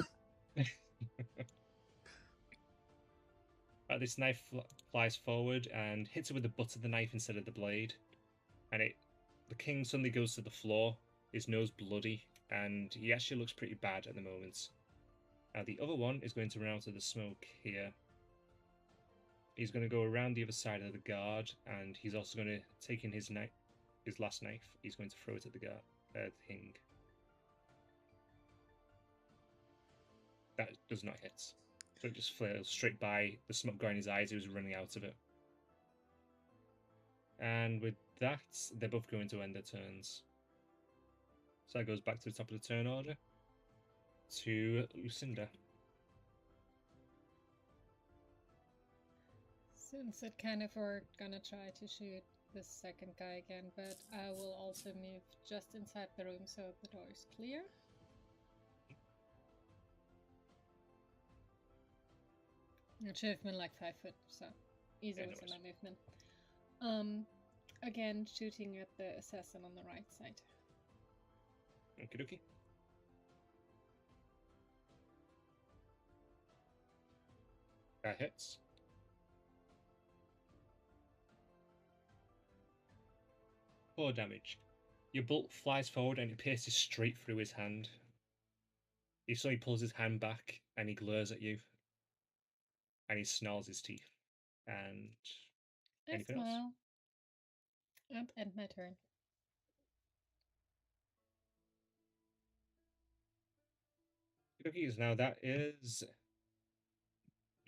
This knife flies forward and hits it with the butt of the knife instead of the blade, and the king suddenly goes to the floor, his nose bloody, and he actually looks pretty bad at the moment. The other one is going to run out of the smoke here. He's going to go around the other side of the guard, and he's also going to take in his last knife. He's going to throw it at the king. That does not hit. So it just flails straight by the smoke going in his eyes. He was running out of it. And with that, they're both going to end their turns. So that goes back to the top of the turn order to Lucinda. Since it kind of worked, gonna try to shoot the second guy again, but I will also move just inside the room so the door is clear. It should have been like 5 foot, so easy was in my movement. Again, shooting at the assassin on the right side. Okie dokie. That hits. Four damage. Your bolt flies forward and it pierces straight through his hand. He suddenly pulls his hand back and he glares at you. And he snarls his teeth. And anything else? And end my turn. Cookies. Now that is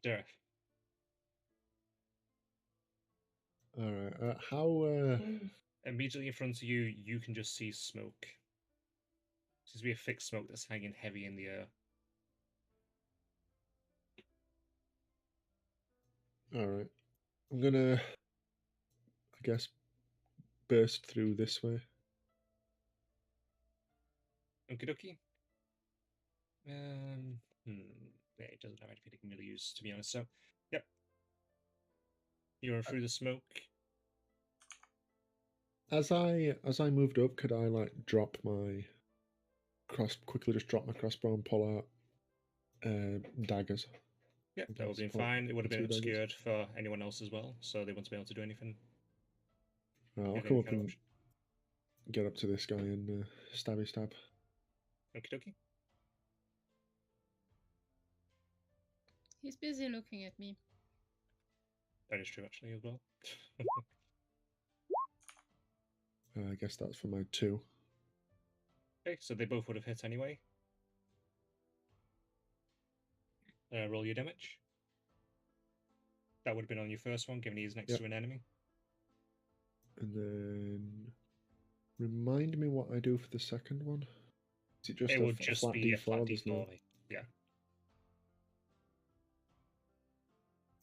Derek. Alright, how... Immediately in front of you, you can just see smoke. Seems to be a thick smoke that's hanging heavy in the air. Alright. I'm gonna, I guess, burst through this way. Okie dokie. Yeah, it doesn't have anything it can really use, to be honest. So, yep. You run through the smoke. As I moved up, could I like drop my quickly just drop my crossbow and pull out daggers? Yeah, that would have been fine. It would have been obscured for anyone else as well, so they wouldn't be able to do anything. I'll come up and get up to this guy and stabby stab. Okie dokie. He's busy looking at me. That is true, actually, as well. I guess that's for my 2. Okay, so they both would have hit anyway. Roll your damage. That would have been on your first one, given he's next to an enemy. And then remind me what I do for the second one. Is it just it a would just flat be D4? a flat D4. No... Yeah.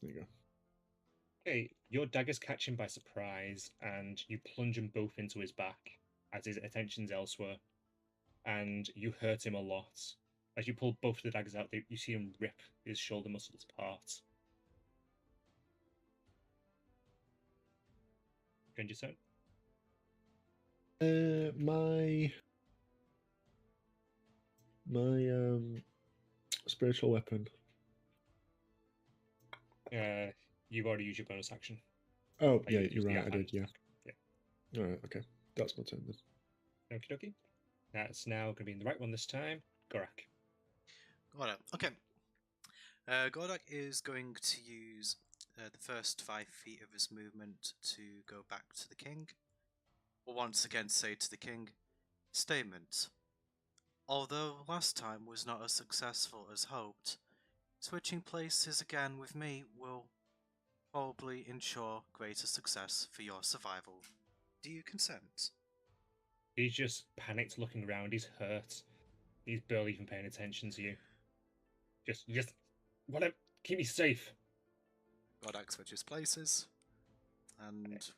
There you go. Okay, your daggers catch him by surprise, and you plunge them both into his back as his attention's elsewhere, and you hurt him a lot. As you pull both the daggers out, you see him rip his shoulder muscles apart. End your turn. My spiritual weapon. You've already used your bonus action. Oh, yeah, you're right, I did, yeah. Yeah. Alright, okay. That's my turn then. Okie dokie. That's now going to be in the right one this time. Gorak. Got it. Okay. Gorak is going to use the first 5 feet of his movement to go back to the king. Will once again say to the king, statement. Although last time was not as successful as hoped, switching places again with me will probably ensure greater success for your survival. Do you consent? He's just panicked looking around. He's hurt. He's barely even paying attention to you. Just, whatever. Keep me safe. Godak switches places. And once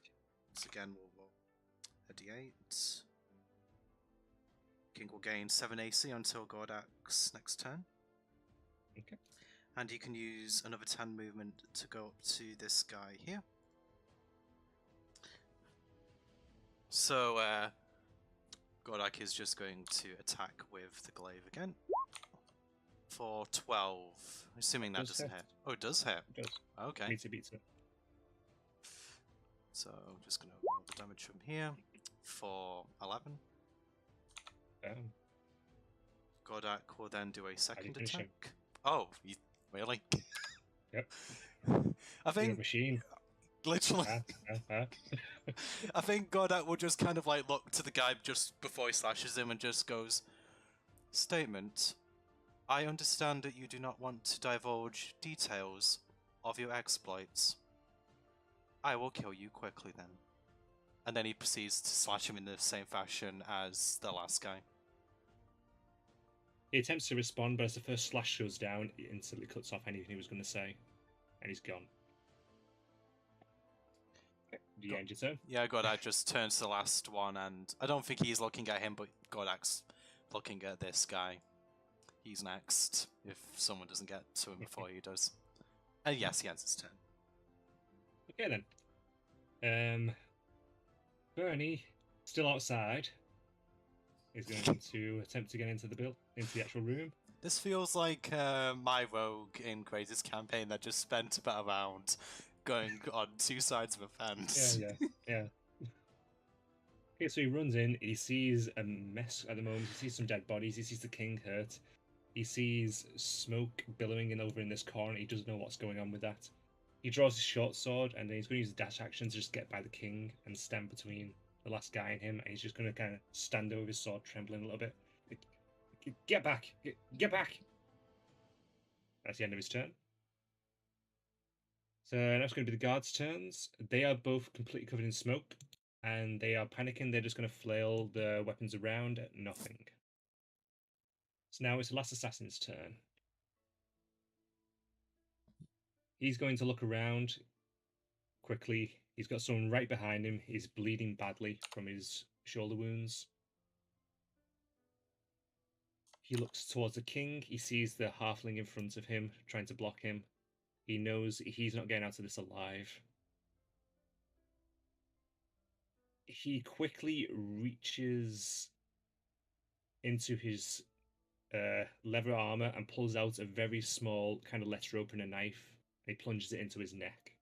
again, we'll roll a d8. King will gain 7 AC until Godak's next turn. Okay. And you can use another 10 movement to go up to this guy here. So, Godak is just going to attack with the glaive again. for 12. Assuming that Does doesn't hit. hit. Oh, it does hit. It does. Okay. Beats it. So I'm just going to roll the damage from here for 11. Godak will then do a second finish him. attack. Oh, really? Yep. I You're a think, machine. literally, Ah. I think Godak will just kind of like look to the guy just before he slashes him and just goes, "Statement. I understand that you do not want to divulge details of your exploits. I will kill you quickly then." And then he proceeds to slash him in the same fashion as the last guy. He attempts to respond, but as the first slash goes down, it instantly cuts off anything he was going to say. And he's gone. Do you end your turn? Yeah, Godak just turns to the last one, and I don't think he's looking at him, but Godak's looking at this guy. He's next, if someone doesn't get to him before he does. And yes, he ends his turn. Okay then. Bernie, still outside, is going to attempt to get into the actual room. This feels like my rogue in Crazy's campaign that just spent about a round going on two sides of a fence. Yeah. Okay, so he runs in, he sees a mess at the moment, he sees some dead bodies, he sees the king hurt, he sees smoke billowing over in this corner, he doesn't know what's going on with that. He draws his short sword, and then he's going to use the dash action to just get by the king and stand between the last guy and him, and he's just going to kind of stand over his sword, trembling a little bit. Get back! Get back! That's the end of his turn. So now it's going to be the guards' turns. They are both completely covered in smoke, and they are panicking. They're just going to flail the weapons around at nothing. So now it's the last assassin's turn. He's going to look around quickly. He's got someone right behind him. He's bleeding badly from his shoulder wounds. He looks towards the king. He sees the halfling in front of him, trying to block him. He knows he's not getting out of this alive. He quickly reaches into his leather armor and pulls out a very small kind of letter opener knife. And he plunges it into his neck.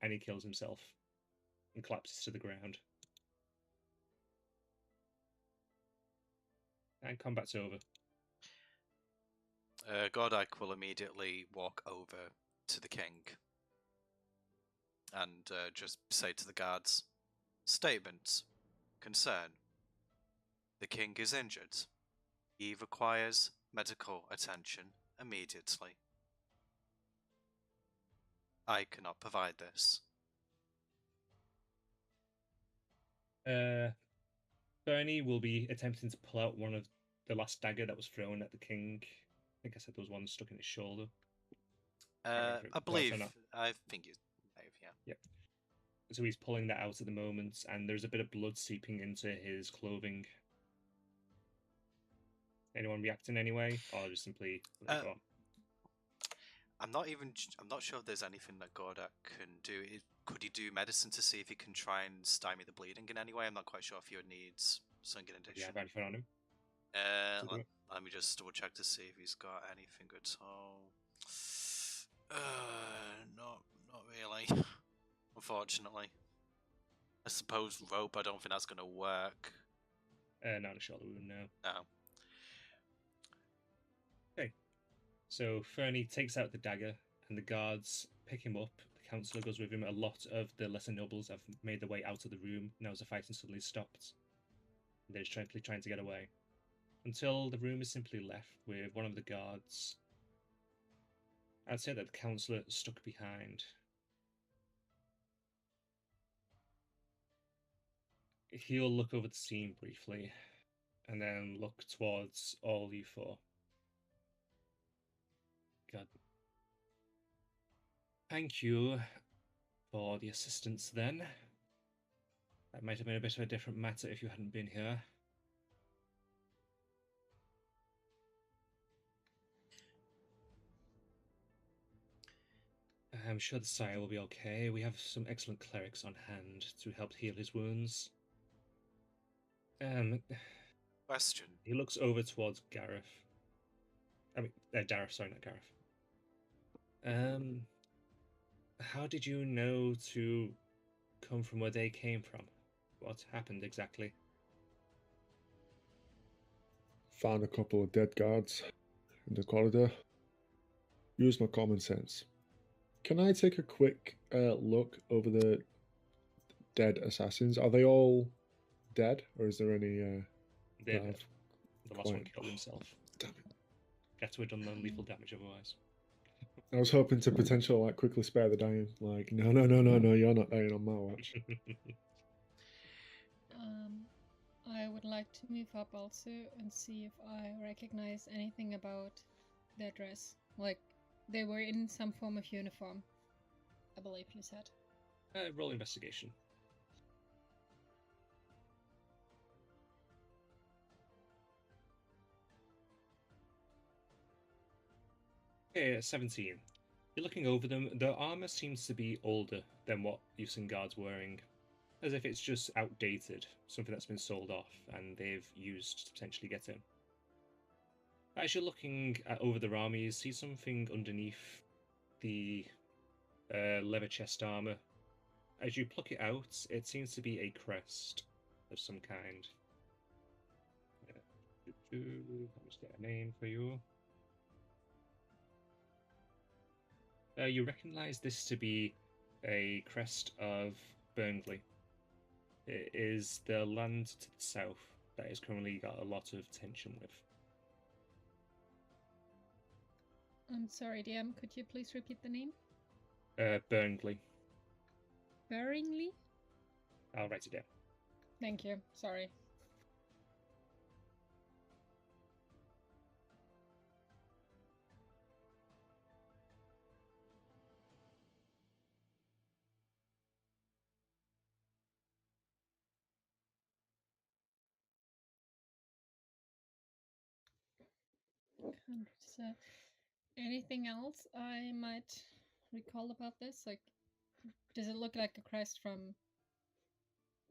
And he kills himself and collapses to the ground. And combat's over. Godak will immediately walk over to the king and just say to the guards, "Statement. Concern. The king is injured. He requires medical attention immediately. I cannot provide this." Bernie will be attempting to pull out one of the last dagger that was thrown at the king. I think I said there was one stuck in his shoulder. I think you may have, yeah. Yep. So he's pulling that out at the moment, and there's a bit of blood seeping into his clothing. Anyone react in any way, or just simply let it go? I'm not sure if there's anything that Godak can do. Could he do medicine to see if he can try and stymie the bleeding in any way? I'm not quite sure if he would need something in addition. Yeah, have anything on him? Let me just double check to see if he's got anything at all. Not really. Unfortunately. I suppose rope, I don't think that's going to work. Not a shoulder wound, no. No. Okay. So Fernie takes out the dagger, and the guards pick him up. The councillor goes with him. A lot of the lesser nobles have made their way out of the room now as the fighting suddenly stopped. They're just trying to get away. Until the room is simply left with one of the guards. I'd say that the councillor stuck behind. He'll look over the scene briefly, and then look towards all you four. God. Thank you for the assistance then. That might have been a bit of a different matter if you hadn't been here. I'm sure the sire will be okay. We have some excellent clerics on hand to help heal his wounds. Question. He looks over towards Gareth. I mean, Dareth, sorry, not Gareth. How did you know to come from where they came from? What happened exactly? Found a couple of dead guards in the corridor. Use my common sense. Can I take a quick look over the dead assassins? Are they all dead, or is there any They're that dead. have The last one quite- killed himself. Damn it. That would have done non-lethal damage otherwise. I was hoping to potentially like quickly spare the dying. Like, no, you're not dying on my watch. I would like to move up also and see if I recognize anything about their dress. Like, they were in some form of uniform, I believe you said. Roll investigation. Okay, 17. You're looking over them. Their armor seems to be older than what you've seen guards wearing, as if it's just outdated, something that's been sold off and they've used to potentially get in. As you're looking over their armor, you see something underneath the leather chest armor. As you pluck it out, it seems to be a crest of some kind. I'll just get a name for you. You recognize this to be a crest of Burnley. It is the land to the south that has currently got a lot of tension with. I'm sorry, DM, could you please repeat the name? Burnley. Bearingly? I'll write it down. Thank you, sorry. Anything else I might recall about this? Like, does it look like a crest from...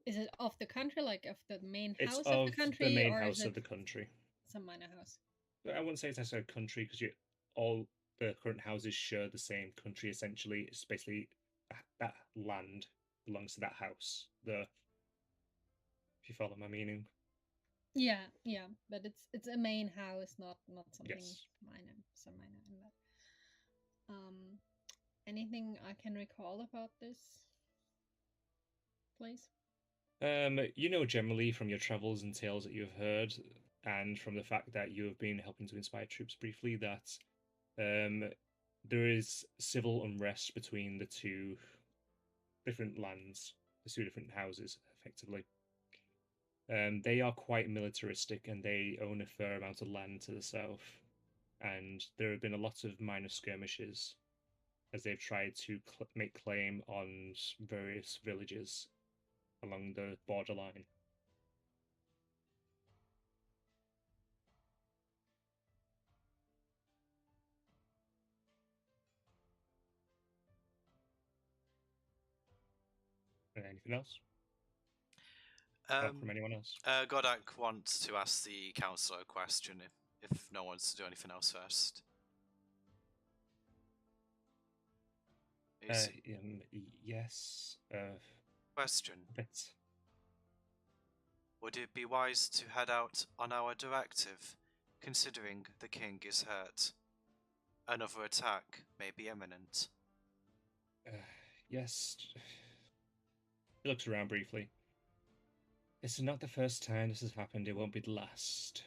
Is it of the country, like of the main It's house of the country? the main or house is of it the country. some minor house? I wouldn't say it's necessarily a country because all the current houses share the same country. Essentially, it's basically that land belongs to that house. If you follow my meaning. Yeah, but it's a main house, not something Yes. minor, some minor in that. Anything I can recall about this place? You know, generally from your travels and tales that you've heard, and from the fact that you have been helping to inspire troops briefly, that there is civil unrest between the two different lands, the two different houses, effectively. They are quite militaristic and they own a fair amount of land to the south. And there have been a lot of minor skirmishes as they've tried to make claim on various villages along the borderline. Anything else? From anyone else? Godak wants to ask the councillor a question if no one wants to do anything else first. Yes. Question. A bit. Would it be wise to head out on our directive, considering the king is hurt? Another attack may be imminent. Yes. He looks around briefly. This is not the first time this has happened. It won't be the last.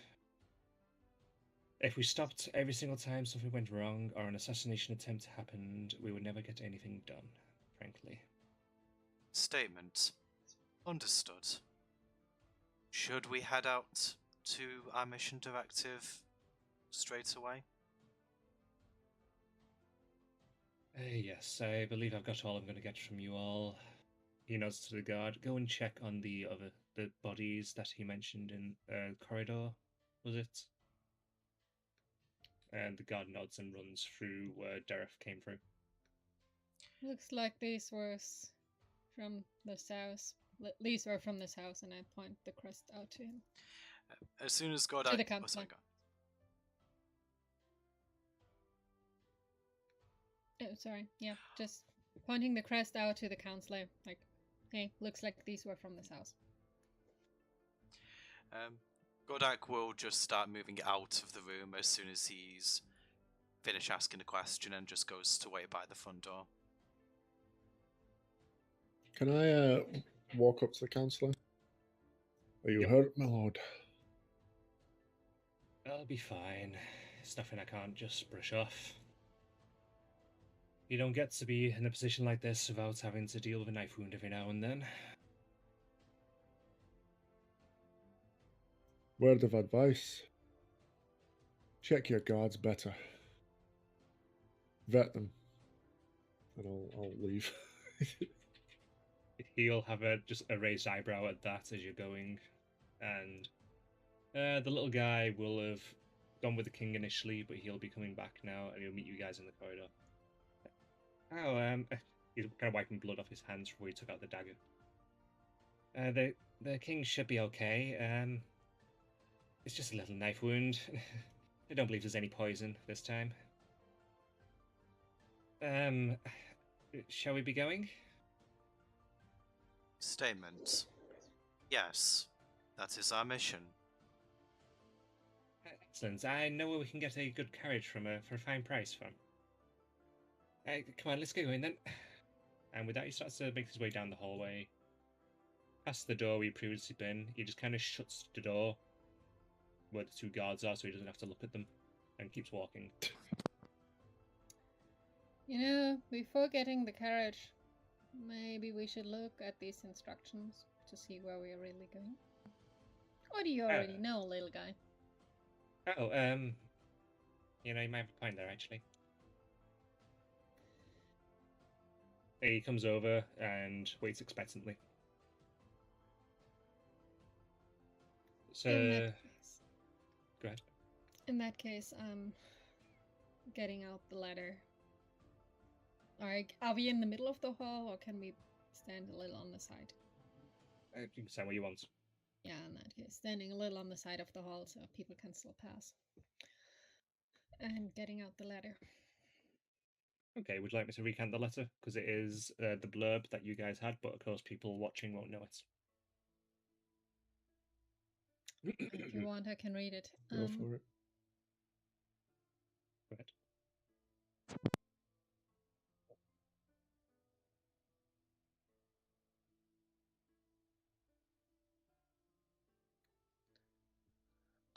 If we stopped every single time something went wrong or an assassination attempt happened, we would never get anything done, frankly. Statement. Understood. Should we head out to our mission directive straight away? Yes, I believe I've got all I'm going to get from you all. He nods to the guard. Go and check on the bodies that he mentioned in corridor, was it? And the guard nods and runs through where Dareth came through. Looks like these were from the south. These were from this house, and I point the crest out to him. As soon as Godak... To the councillor. Sorry, yeah, just pointing the crest out to the counselor, like, hey, looks like these were from this house. Godak will just start moving out of the room as soon as he's finished asking the question and just goes to wait by the front door. Can I walk up to the counselor? Are you Yep. hurt, my lord? I'll be fine. It's nothing I can't just brush off. You don't get to be in a position like this without having to deal with a knife wound every now and then. Word of advice. Check your guards better. Vet them. And I'll leave. He'll have just a raised eyebrow at that as you're going, and the little guy will have gone with the king initially, but he'll be coming back now, and he'll meet you guys in the corridor. Oh, he's kind of wiping blood off his hands before he took out the dagger. The king should be okay. It's just a little knife wound. I don't believe there's any poison this time. Shall we be going? Statement. Yes, that is our mission. Excellent. I know where we can get a good carriage for a fine price from. Come on, let's get going then. And with that, he starts to make his way down the hallway. Past the door we've previously been, he just kind of shuts the door where the two guards are so he doesn't have to look at them, and keeps walking. You know, before getting the carriage, maybe we should look at these instructions to see where we are really going. Or do you already know, little guy? Oh, you know, you might have a point there, actually. He comes over and waits expectantly. So, go ahead. In that case, getting out the ladder. Alright, are we in the middle of the hall, or can we stand a little on the side? You can say what you want. Yeah, in that case, standing a little on the side of the hall so people can still pass. And getting out the ladder. Okay, would you like me to recount the letter? Because it is the blurb that you guys had, but of course people watching won't know it. If you want, I can read it. Go for it. Go ahead.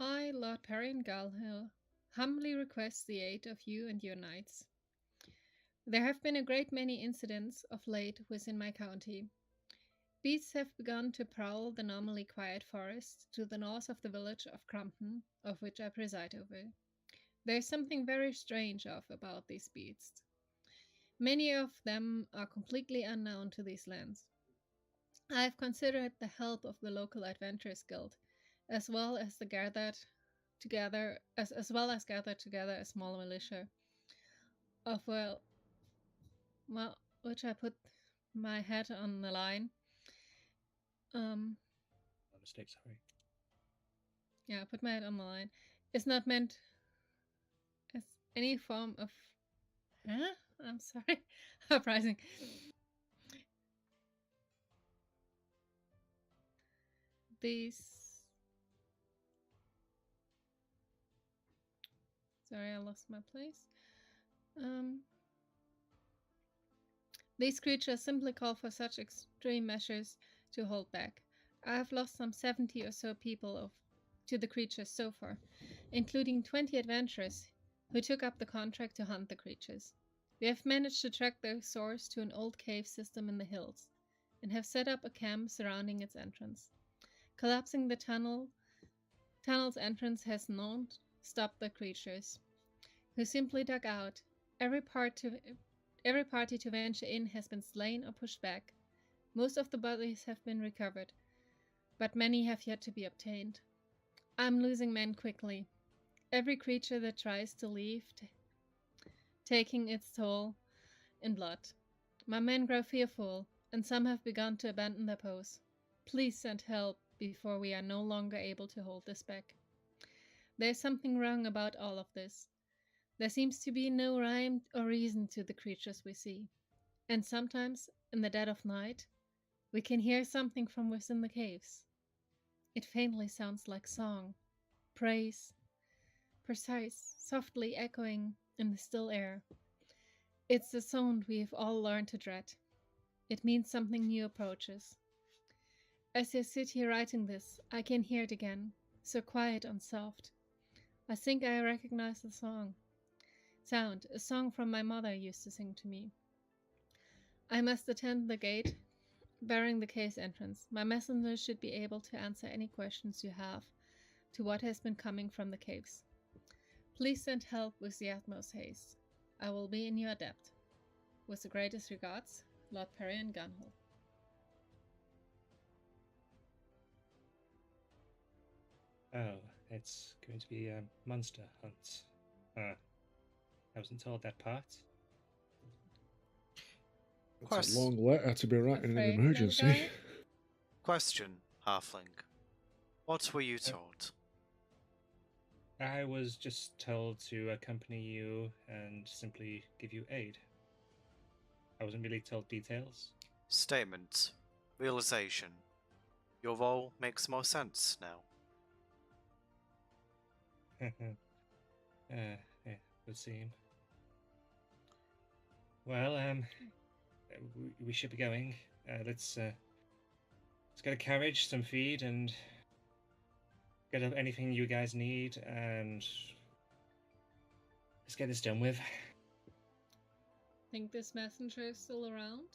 I, Lord Perrin Galhill, humbly request the aid of you and your knights. There have been a great many incidents of late within my county. Beasts have begun to prowl the normally quiet forest to the north of the village of Crumpton, of which I preside over. There is something very strange about these beasts. Many of them are completely unknown to these lands. I have considered the help of the local Adventurers Guild, as well as gathered together a small militia of which I put my head on the line. Mistake, sorry. Yeah, I put my head on the line. It's not meant as any form of. Huh? I'm sorry. Uprising. These. Sorry, I lost my place. These creatures simply call for such extreme measures to hold back. I have lost some 70 or so people to the creatures so far, including 20 adventurers who took up the contract to hunt the creatures. We have managed to track their source to an old cave system in the hills, and have set up a camp surrounding its entrance. Collapsing the tunnel's entrance has not stopped the creatures, who simply dug out. Every party to venture in has been slain or pushed back. Most of the bodies have been recovered, but many have yet to be obtained. I'm losing men quickly. Every creature that tries to leave, taking its toll in blood. My men grow fearful, and some have begun to abandon their posts. Please send help before we are no longer able to hold this back. There's something wrong about all of this. There seems to be no rhyme or reason to the creatures we see, and sometimes, in the dead of night, we can hear something from within the caves. It faintly sounds like song, praise, precise, softly echoing in the still air. It's the sound we've all learned to dread. It means something new approaches. As I sit here writing this, I can hear it again, so quiet and soft. I think I recognize the sound, a song from my mother used to sing to me. I must attend the gate, bearing the cave's entrance. My messenger should be able to answer any questions you have to what has been coming from the caves. Please send help with the utmost haste. I will be in your debt. With the greatest regards, Lord Perrin Gunhill. Oh, it's going to be a monster hunt. I wasn't told that part. It's a long letter to be writing in an Afraid, little emergency. guy? Question, Halfling. What were you told? I was just told to accompany you and simply give you aid. I wasn't really told details. Statement. Realization. Your role makes more sense now. Yeah, would seem. Well, we should be going. Let's get a carriage, some feed, and get up anything you guys need, and let's get this done with. Think this messenger is still around?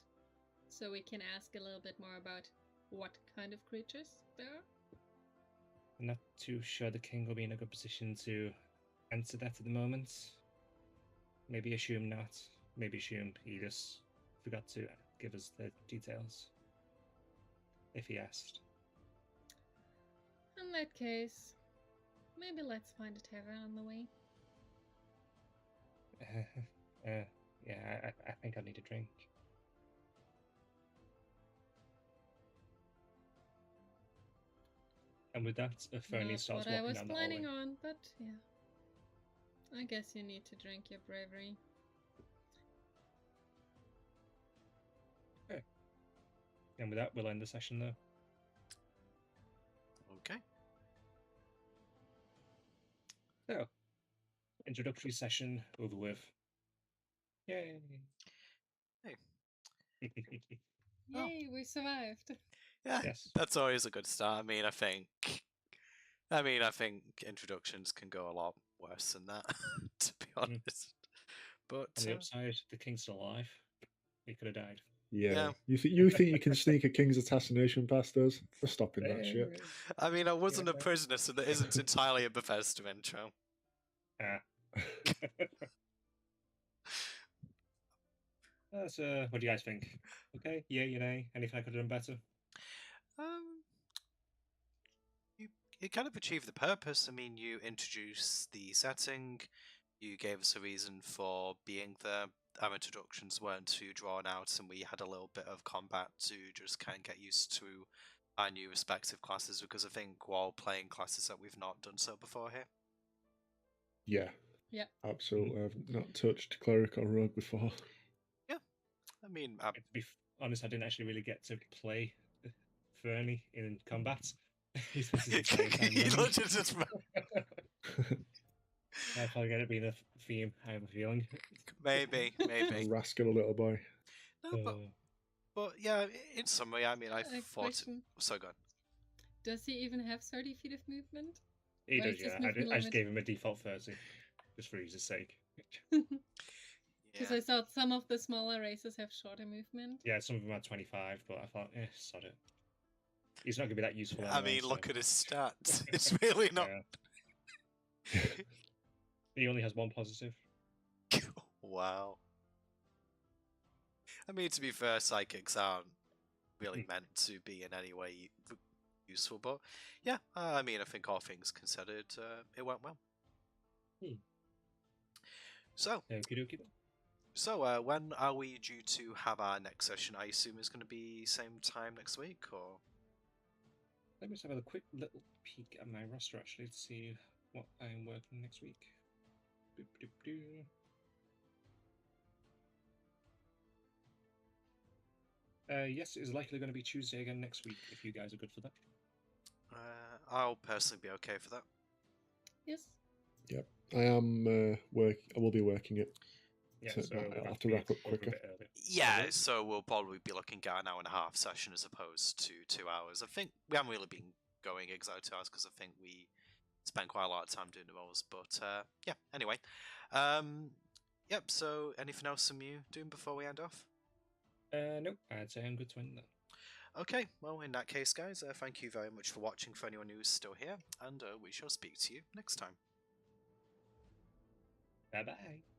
So we can ask a little bit more about what kind of creatures there are? I'm not too sure the king will be in a good position to answer that at the moment. Maybe assume not. Maybe assume he just forgot to give us the details. If he asked. In that case, maybe let's find a tavern on the way. Yeah, I think I need a drink. And with that, Fernie Not starts what I walking was down the planning hallway. on, but yeah. I guess you need to drink your bravery. Okay. And with that, we'll end the session there. Okay. So, introductory session over with. Yay! Hey. Yay, we survived. Yeah, Yes. that's always a good start. I think introductions can go a lot worse than that, to be honest. But On the upside, the king's still alive. He could have died. Yeah. You think you can sneak a king's assassination past us? We're stopping that shit. I mean, I wasn't a Yeah. prisoner, so that isn't entirely a Bethesda intro. So, what do you guys think? Okay, yeah, nay. Anything I could have done better? You kind of achieved the purpose. I mean, you introduced the setting, you gave us a reason for being there. Our introductions weren't too drawn out, and we had a little bit of combat to just kind of get used to our new respective classes, because I think we're all playing classes that we've not done so before here. Yeah. Yeah. Absolutely. I've not touched cleric or rogue before. Yeah. I mean, To be honest, I didn't actually really get to play Fernie in combat. He's spent his entire time running. I probably get it being a theme, I have a feeling. Maybe. A rascal little boy. No, but yeah, in summary, I mean, I thought... Question. So good. Does he even have 30 feet of movement? He Or does, is his yeah. movement I just limit- gave him a default 30, just for ease sake. Because I thought some of the smaller races have shorter movement. Yeah, some of them had 25, but I thought, sod it. He's not going to be that useful I anyway. mean, look at his stats. It's really not... Yeah. He only has one positive. Wow. I mean, to be fair, psychics aren't really meant to be in any way useful, but yeah, I mean, I think all things considered, it went well. So, when are we due to have our next session? I assume it's going to be same time next week, or? Let me just have a quick little peek at my roster actually to see what I'm working next week. Yes, it's likely going to be Tuesday again next week, if you guys are good for that. I'll personally be okay for that. Yes. Yep, I am I will be working it. Yeah, So so I'll have to wrap up over a quicker. bit earlier. Yeah, Okay. so we'll probably be looking at an hour and a half session as opposed to 2 hours. I think we haven't really been going exactly 2 hours because I think we spent quite a lot of time doing the roles. But yeah, anyway. Yep, so anything else from you doing before we end off? Nope, I'd say I'm good to end then. Okay, well, in that case, guys, thank you very much for watching for anyone who's still here, and we shall speak to you next time. Bye-bye.